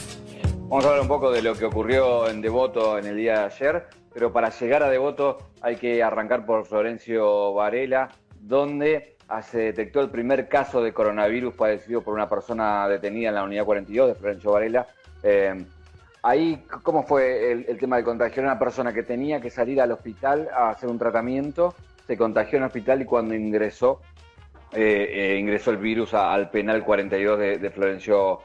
Vamos a hablar un poco de lo que ocurrió en Devoto en el día de ayer, pero para llegar a Devoto hay que arrancar por Florencio Varela, donde se detectó el primer caso de coronavirus padecido por una persona detenida en la unidad 42 de Florencio Varela. Ahí, ¿cómo fue el tema del contagio? Era una persona que tenía que salir al hospital a hacer un tratamiento, se contagió en el hospital y cuando ingresó el virus al penal 42 de Florencio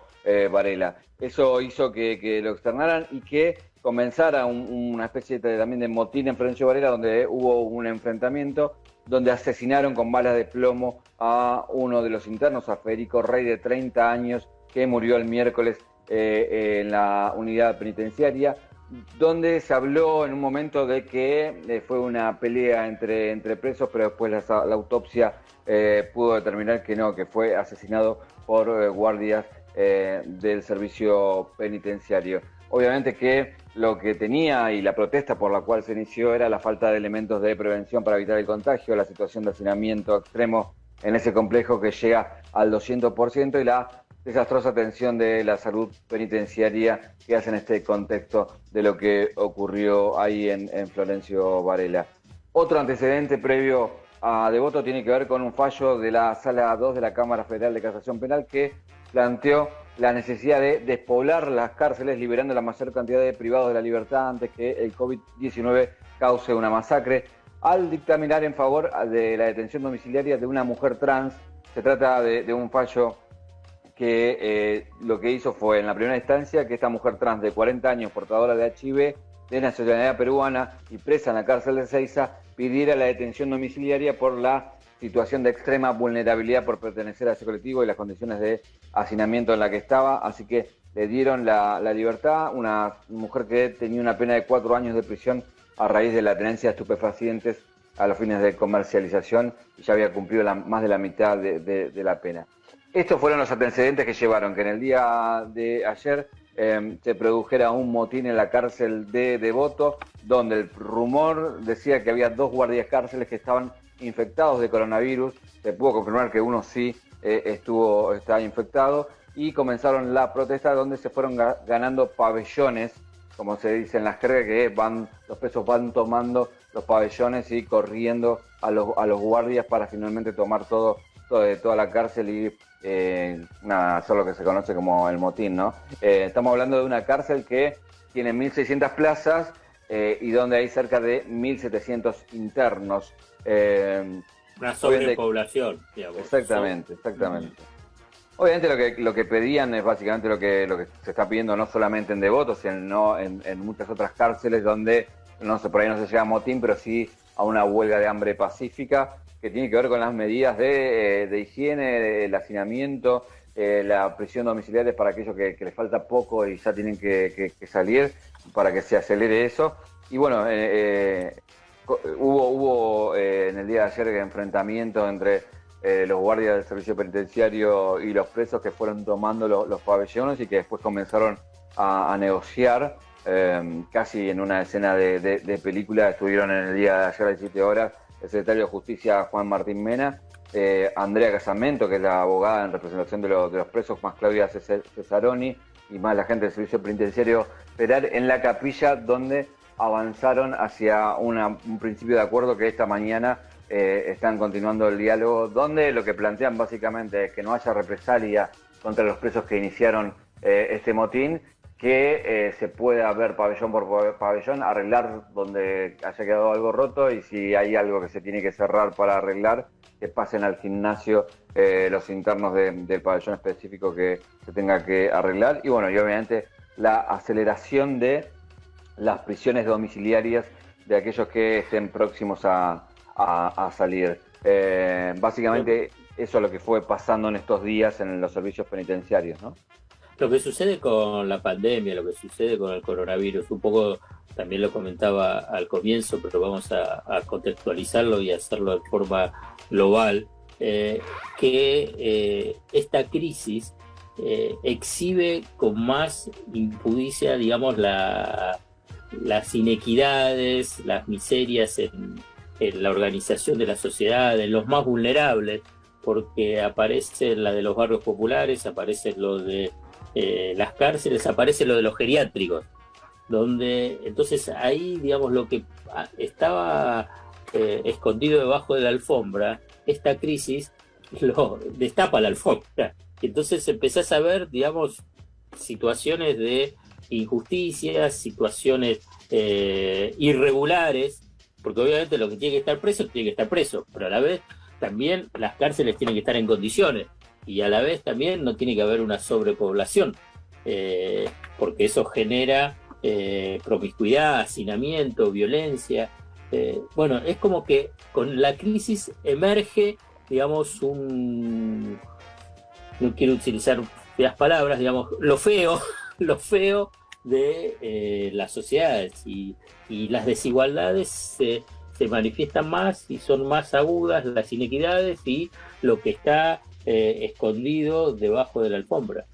Varela. Eso hizo que lo externaran y que comenzara una especie también de motín en Florencio Varela, donde hubo un enfrentamiento, donde asesinaron con balas de plomo a uno de los internos, a Federico Rey, de 30 años, que murió el miércoles en la unidad penitenciaria, donde se habló en un momento de que fue una pelea entre presos, pero después la autopsia pudo determinar que no, que fue asesinado por guardias del servicio penitenciario. Obviamente que lo que tenía y la protesta por la cual se inició era la falta de elementos de prevención para evitar el contagio, la situación de hacinamiento extremo en ese complejo que llega al 200% y la desastrosa atención de la salud penitenciaria que hace en este contexto de lo que ocurrió ahí en Florencio Varela. Otro antecedente previo a Devoto tiene que ver con un fallo de la Sala 2 de la Cámara Federal de Casación Penal que planteó la necesidad de despoblar las cárceles liberando la mayor cantidad de privados de la libertad antes que el COVID-19 cause una masacre, al dictaminar en favor de la detención domiciliaria de una mujer trans. Se trata de un fallo que lo que hizo fue, en la primera instancia, que esta mujer trans de 40 años, portadora de HIV, de nacionalidad peruana y presa en la cárcel de Seiza, pidiera la detención domiciliaria por la situación de extrema vulnerabilidad por pertenecer a ese colectivo y las condiciones de hacinamiento en la que estaba, así que le dieron la libertad. Una mujer que tenía una pena de 4 años de prisión a raíz de la tenencia de estupefacientes a los fines de comercialización y ya había cumplido más de la mitad de la pena. Estos fueron los antecedentes que llevaron que en el día de ayer se produjera un motín en la cárcel de Devoto, donde el rumor decía que había 2 guardias cárceles que estaban infectados de coronavirus. Se pudo confirmar que uno sí estaba infectado y comenzaron la protesta donde se fueron ganando pabellones, como se dice en las jergas, que los presos van tomando los pabellones y corriendo a los guardias para finalmente tomar toda la cárcel y hacer lo que se conoce como el motín, ¿no? Estamos hablando de una cárcel que tiene 1.600 plazas y donde hay cerca de 1.700 internos. Una sobrepoblación, digamos. Exactamente. Obviamente lo que pedían es básicamente lo que se está pidiendo no solamente en Devoto, sino en muchas otras cárceles donde por ahí no se llega a motín, pero sí a una huelga de hambre pacífica que tiene que ver con las medidas de higiene, el hacinamiento, la prisión domiciliaria para aquellos que les falta poco y ya tienen que salir, para que se acelere eso. Y bueno, hubo en el día de ayer enfrentamientos entre los guardias del servicio penitenciario y los presos que fueron tomando los pabellones y que después comenzaron a negociar, casi en una escena de película. Estuvieron en el día de ayer a las 17 horas el secretario de Justicia Juan Martín Mena, Andrea Casamento, que es la abogada en representación de los presos, más Claudia Cesaroni y más la gente del servicio penitenciario federal, en la capilla donde avanzaron hacia un principio de acuerdo que esta mañana están continuando el diálogo, donde lo que plantean básicamente es que no haya represalia contra los presos que iniciaron este motín, que se pueda ver pabellón por pabellón, arreglar donde haya quedado algo roto, y si hay algo que se tiene que cerrar para arreglar, que pasen al gimnasio los internos del pabellón específico que se tenga que arreglar. Y bueno, y obviamente la aceleración de las prisiones domiciliarias de aquellos que estén próximos a salir. Básicamente eso es lo que fue pasando en estos días en los servicios penitenciarios, ¿no? Lo que sucede con la pandemia, lo que sucede con el coronavirus, un poco también lo comentaba al comienzo, pero vamos a contextualizarlo y hacerlo de forma global, que esta crisis exhibe con más impudicia, digamos, las inequidades, las miserias en la organización de la sociedad, en los más vulnerables, porque aparece la de los barrios populares, aparece lo de las cárceles, aparece lo de los geriátricos, donde entonces ahí, digamos, lo que estaba escondido debajo de la alfombra, esta crisis lo destapa la alfombra. Entonces empezás a ver, digamos, situaciones de injusticias, situaciones irregulares, porque obviamente lo que tiene que estar preso, tiene que estar preso, pero a la vez también las cárceles tienen que estar en condiciones, y a la vez también no tiene que haber una sobrepoblación, porque eso genera promiscuidad, hacinamiento, violencia. Bueno, es como que con la crisis emerge, digamos, no quiero utilizar feas palabras, digamos, lo feo de las sociedades, y las desigualdades se manifiestan más y son más agudas, las inequidades y lo que está escondido debajo de la alfombra.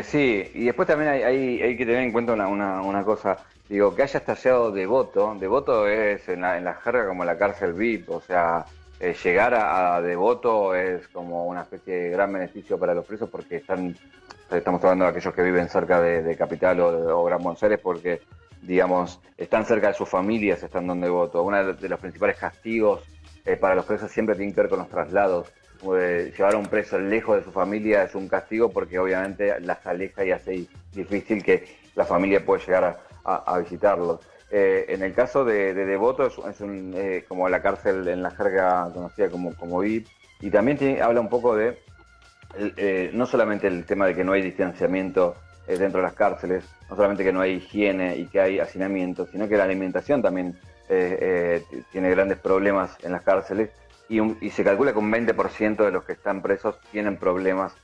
Sí, y después también hay que tener en cuenta una cosa. Digo, que haya estallado Devoto es en la jerga como la cárcel VIP, o sea, llegar a Devoto es como una especie de gran beneficio para los presos, porque estamos hablando de aquellos que viven cerca de Capital o Gran Buenos Aires, porque, digamos, están cerca de sus familias, estando en Devoto. Uno de los principales castigos para los presos siempre tiene que ver con los traslados. Llevar a un preso lejos de su familia es un castigo, porque obviamente las aleja y hace difícil que la familia pueda llegar a visitarlos. En el caso de Devoto es como la cárcel en la jerga conocida como VIP, y también habla un poco de no solamente el tema de que no hay distanciamiento dentro de las cárceles, no solamente que no hay higiene y que hay hacinamiento, sino que la alimentación también tiene grandes problemas en las cárceles, y se calcula que un 20% de los que están presos tienen problemas,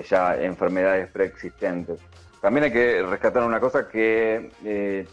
ya enfermedades preexistentes. También hay que rescatar una cosa que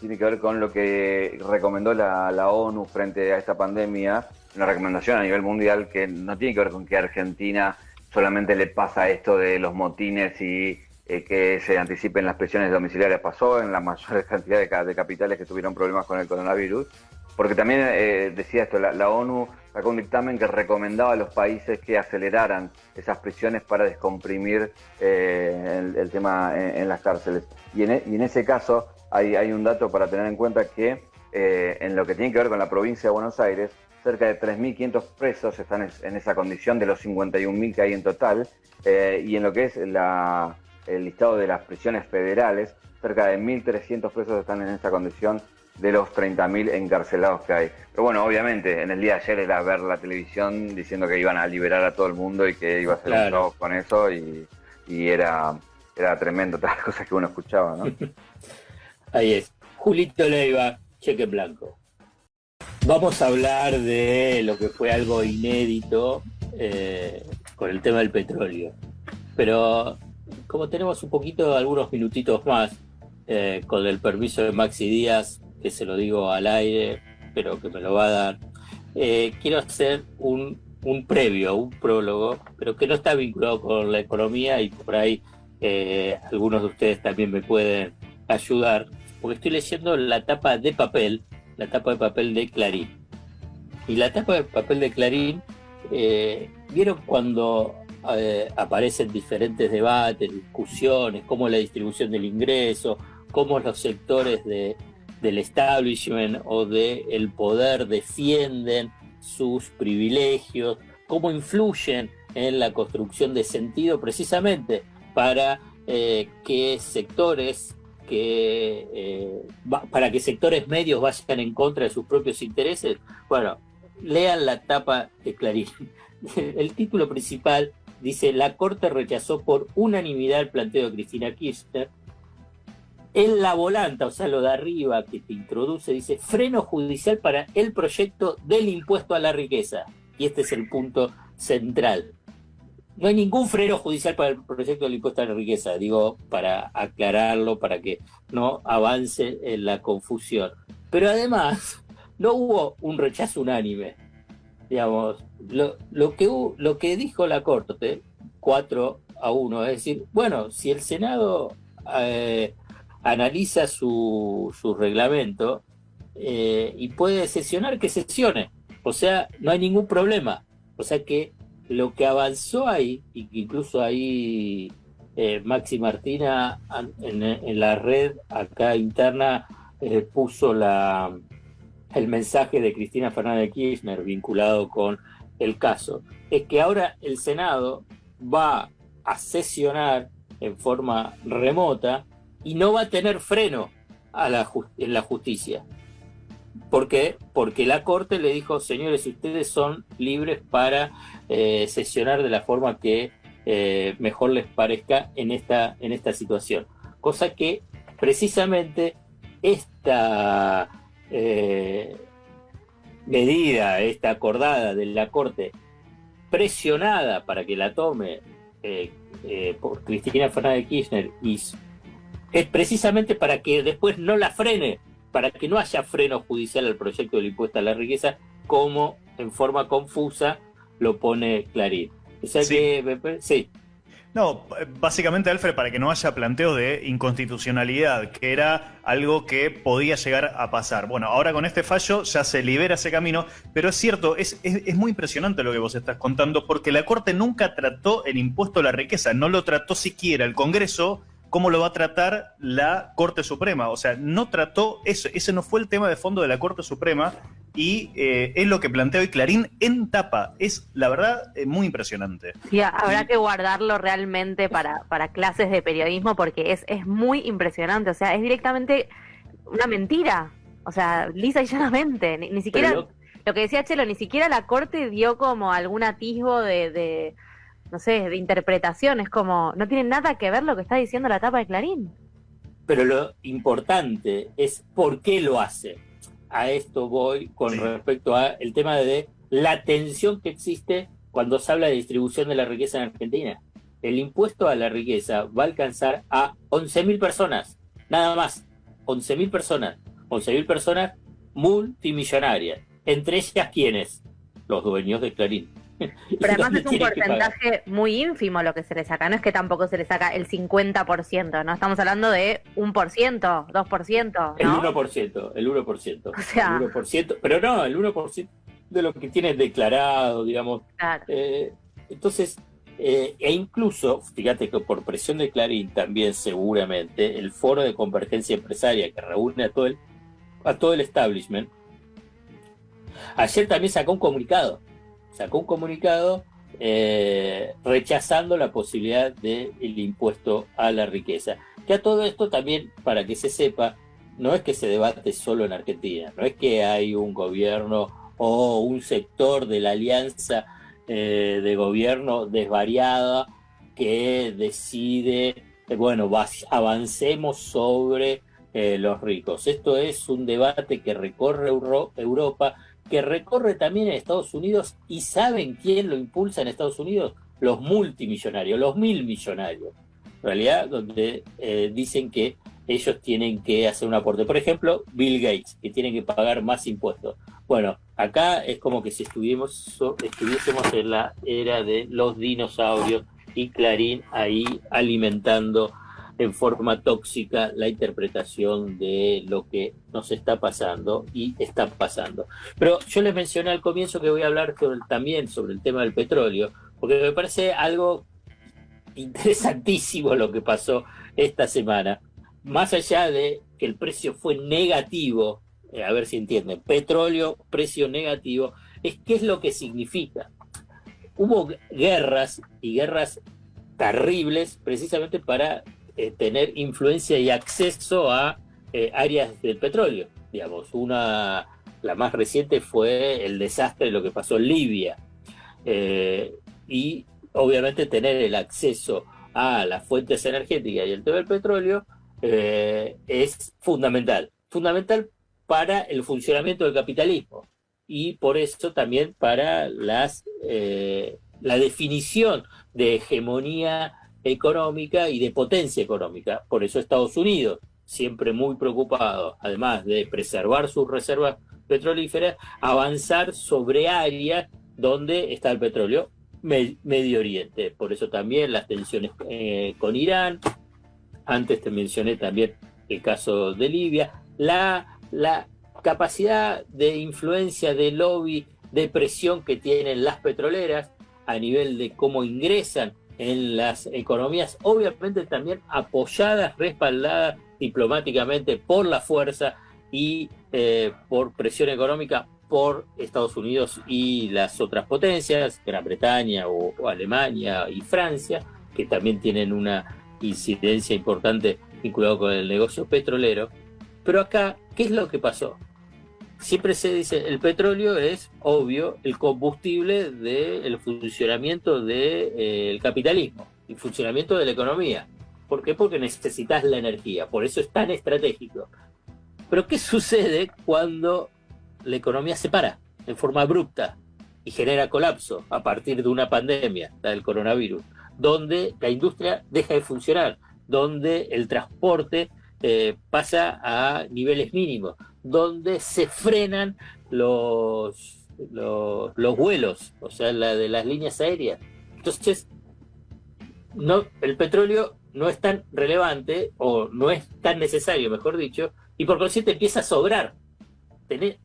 tiene que ver con lo que recomendó la ONU frente a esta pandemia, una recomendación a nivel mundial que no tiene que ver con que a Argentina solamente le pasa esto de los motines y que se anticipen las prisiones domiciliarias. Pasó en la mayor cantidad de capitales que tuvieron problemas con el coronavirus, porque también decía esto, la ONU sacó un dictamen que recomendaba a los países que aceleraran esas prisiones para descomprimir el tema en las cárceles. Y en ese caso hay un dato para tener en cuenta, que en lo que tiene que ver con la provincia de Buenos Aires, cerca de 3.500 presos están en esa condición de los 51.000 que hay en total, y en lo que es el listado de las prisiones federales, cerca de 1.300 presos están en esa condición de los 30.000 encarcelados que hay. Pero bueno, obviamente, en el día de ayer era ver la televisión diciendo que iban a liberar a todo el mundo y que iba a ser un show con eso, y era tremendo todas las cosas que uno escuchaba, ¿no? Ahí es. Julito Leiva, cheque en blanco. Vamos a hablar de lo que fue algo inédito con el tema del petróleo. Pero como tenemos un poquito, algunos minutitos más, con el permiso de Maxi Díaz, que se lo digo al aire, pero que me lo va a dar, quiero hacer un previo, un prólogo, pero que no está vinculado con la economía, y por ahí algunos de ustedes también me pueden ayudar, porque estoy leyendo la tapa de papel de Clarín. Y la tapa de papel de Clarín, ¿vieron cuando aparecen diferentes debates, discusiones, cómo la distribución del ingreso, cómo los sectores del establishment o del poder defienden sus privilegios, cómo influyen en la construcción de sentido precisamente para que sectores para que sectores medios vayan en contra de sus propios intereses. Bueno, lean la tapa de Clarín. El título principal dice: la Corte rechazó por unanimidad el planteo de Cristina Kirchner. En la volanta, o sea, lo de arriba que te introduce, dice: freno judicial para el proyecto del impuesto a la riqueza. Y este es el punto central. No hay ningún freno judicial para el proyecto del impuesto a la riqueza, digo, para aclararlo, para que no avance en la confusión. Pero además, no hubo un rechazo unánime. Digamos, lo que dijo la Corte, 4-1, es decir, bueno, si el Senado analiza su reglamento y puede sesionar, que sesione. O sea, no hay ningún problema. O sea que lo que avanzó ahí, y que incluso ahí Maxi Martina en la red acá interna puso el mensaje de Cristina Fernández de Kirchner vinculado con el caso, es que ahora el Senado va a sesionar en forma remota y no va a tener freno en la justicia. ¿Por qué? Porque la Corte le dijo: señores, ustedes son libres para sesionar de la forma que mejor les parezca en esta situación. Cosa que precisamente esta medida, esta acordada de la Corte, presionada para que la tome por Cristina Fernández de Kirchner, es precisamente para que después no la frene, para que no haya freno judicial al proyecto del impuesto a la riqueza, como en forma confusa lo pone Clarín. O sea sí. Sí. No, básicamente, Alfred, para que no haya planteos de inconstitucionalidad, que era algo que podía llegar a pasar. Bueno, ahora con este fallo ya se libera ese camino, pero es cierto, es muy impresionante lo que vos estás contando, porque la Corte nunca trató el impuesto a la riqueza, no lo trató siquiera el Congreso. ¿Cómo lo va a tratar la Corte Suprema? O sea, no trató eso. Ese no fue el tema de fondo de la Corte Suprema, y es lo que plantea hoy Clarín en tapa. Es, la verdad, muy impresionante. Sí, habrá que guardarlo realmente para clases de periodismo, porque es muy impresionante. O sea, es directamente una mentira. O sea, lisa y llanamente. Ni siquiera, lo que decía Chelo, ni siquiera la Corte dio como algún atisbo de no sé, de interpretación. Es como, no tiene nada que ver lo que está diciendo la tapa de Clarín. Pero lo importante es por qué lo hace. A esto voy con respecto a el tema de la tensión que existe cuando se habla de distribución de la riqueza en Argentina. El impuesto a la riqueza va a alcanzar a 11.000 personas, nada más. 11.000 personas. 11.000 personas multimillonarias. Entre ellas, ¿quiénes? Los dueños de Clarín. Pero además es un porcentaje muy ínfimo lo que se le saca. No es que tampoco se le saca el 50%, ¿no? Estamos hablando de 1%, 2%, ¿no? El 1%. O sea, el 1%, pero no, el 1% de lo que tienes declarado, digamos. Claro. Entonces, e incluso, fíjate que por presión de Clarín también seguramente el Foro de Convergencia Empresaria, que reúne a todo el establishment, ayer también sacó un comunicado rechazando la posibilidad del impuesto a la riqueza. Que a todo esto también, para que se sepa, no es que se debate solo en Argentina, no es que hay un gobierno o un sector de la alianza de gobierno desvariada que decide, avancemos sobre los ricos. Esto es un debate que recorre Europa, que recorre también en Estados Unidos. ¿Y saben quién lo impulsa en Estados Unidos? Los multimillonarios, los 1.000 millonarios. En realidad, donde dicen que ellos tienen que hacer un aporte. Por ejemplo, Bill Gates, que tienen que pagar más impuestos. Bueno, acá es como que si estuviésemos en la era de los dinosaurios y Clarín ahí alimentando en forma tóxica la interpretación de lo que nos está pasando y está pasando. Pero yo les mencioné al comienzo que voy a hablar también sobre el tema del petróleo, porque me parece algo interesantísimo lo que pasó esta semana. Más allá de que el precio fue negativo, a ver si entienden, petróleo, precio negativo, ¿qué es lo que significa? Hubo guerras, y guerras terribles, precisamente para tener influencia y acceso a áreas del petróleo. Digamos, la más reciente fue el desastre de lo que pasó en Libia. Y obviamente tener el acceso a las fuentes energéticas y el tema del petróleo es fundamental para el funcionamiento del capitalismo y por eso también para la definición de hegemonía económica y de potencia económica. Por eso Estados Unidos, siempre muy preocupado, además de preservar sus reservas petrolíferas, avanzar sobre áreas donde está el petróleo. Medio Oriente, por eso también las tensiones con Irán. Antes te mencioné también el caso de Libia, la capacidad de influencia, de lobby, de presión que tienen las petroleras a nivel de cómo ingresan en las economías, obviamente también apoyadas, respaldadas diplomáticamente por la fuerza y por presión económica por Estados Unidos y las otras potencias, Gran Bretaña o Alemania y Francia, que también tienen una incidencia importante vinculada con el negocio petrolero. Pero acá, ¿qué es lo que pasó? Siempre se dice, el petróleo es, obvio, el combustible del funcionamiento del capitalismo, el funcionamiento de la economía. ¿Por qué? Porque necesitas la energía, por eso es tan estratégico. Pero ¿qué sucede cuando la economía se para en forma abrupta y genera colapso a partir de una pandemia, la del coronavirus, donde la industria deja de funcionar, donde el transporte pasa a niveles mínimos, donde se frenan los vuelos, o sea, de las líneas aéreas? Entonces, el petróleo no es tan relevante, o no es tan necesario, mejor dicho, y por consiguiente empieza a sobrar.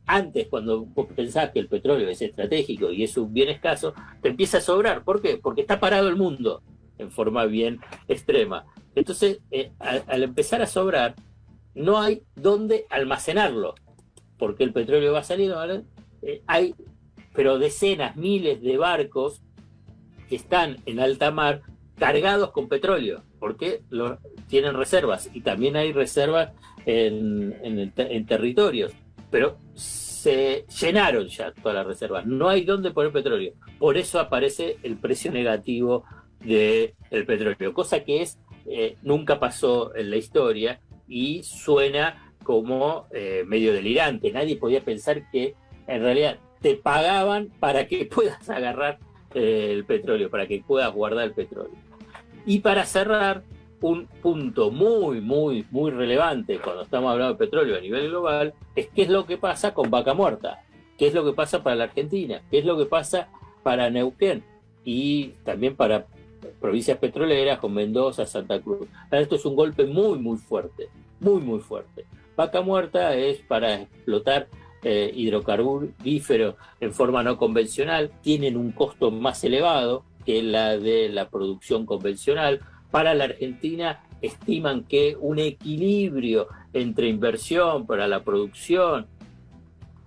Antes, cuando vos pensás que el petróleo es estratégico y es un bien escaso, te empieza a sobrar. ¿Por qué? Porque está parado el mundo en forma bien extrema. Entonces, al empezar a sobrar, no hay dónde almacenarlo, porque el petróleo va saliendo, ¿vale? Hay, pero decenas, miles de barcos que están en alta mar cargados con petróleo, porque tienen reservas, y también hay reservas en territorios. Pero se llenaron ya todas las reservas, no hay dónde poner petróleo. Por eso aparece el precio negativo del petróleo, cosa que nunca pasó en la historia y suena como medio delirante. Nadie podía pensar que en realidad te pagaban para que puedas agarrar el petróleo, para que puedas guardar el petróleo. Y para cerrar, un punto muy, muy, muy relevante cuando estamos hablando de petróleo a nivel global es qué es lo que pasa con Vaca Muerta, qué es lo que pasa para la Argentina, qué es lo que pasa para Neuquén y también para provincias petroleras con Mendoza, Santa Cruz. Esto es un golpe muy, muy fuerte, muy, muy fuerte. Vaca Muerta es para explotar hidrocarburíferos en forma no convencional, tienen un costo más elevado que la de la producción convencional. Para la Argentina estiman que un equilibrio entre inversión para la producción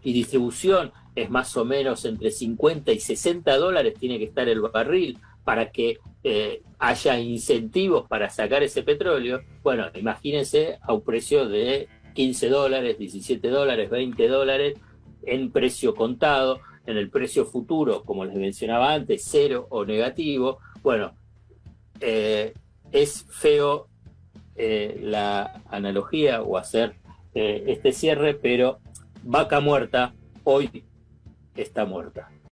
y distribución es más o menos entre 50 y 60 dólares tiene que estar el barril para que haya incentivos para sacar ese petróleo. Bueno, imagínense a un precio de 15 dólares, 17 dólares, 20 dólares en precio contado, en el precio futuro, como les mencionaba antes, cero o negativo. Bueno, es feo la analogía o hacer este cierre, pero Vaca Muerta hoy está muerta.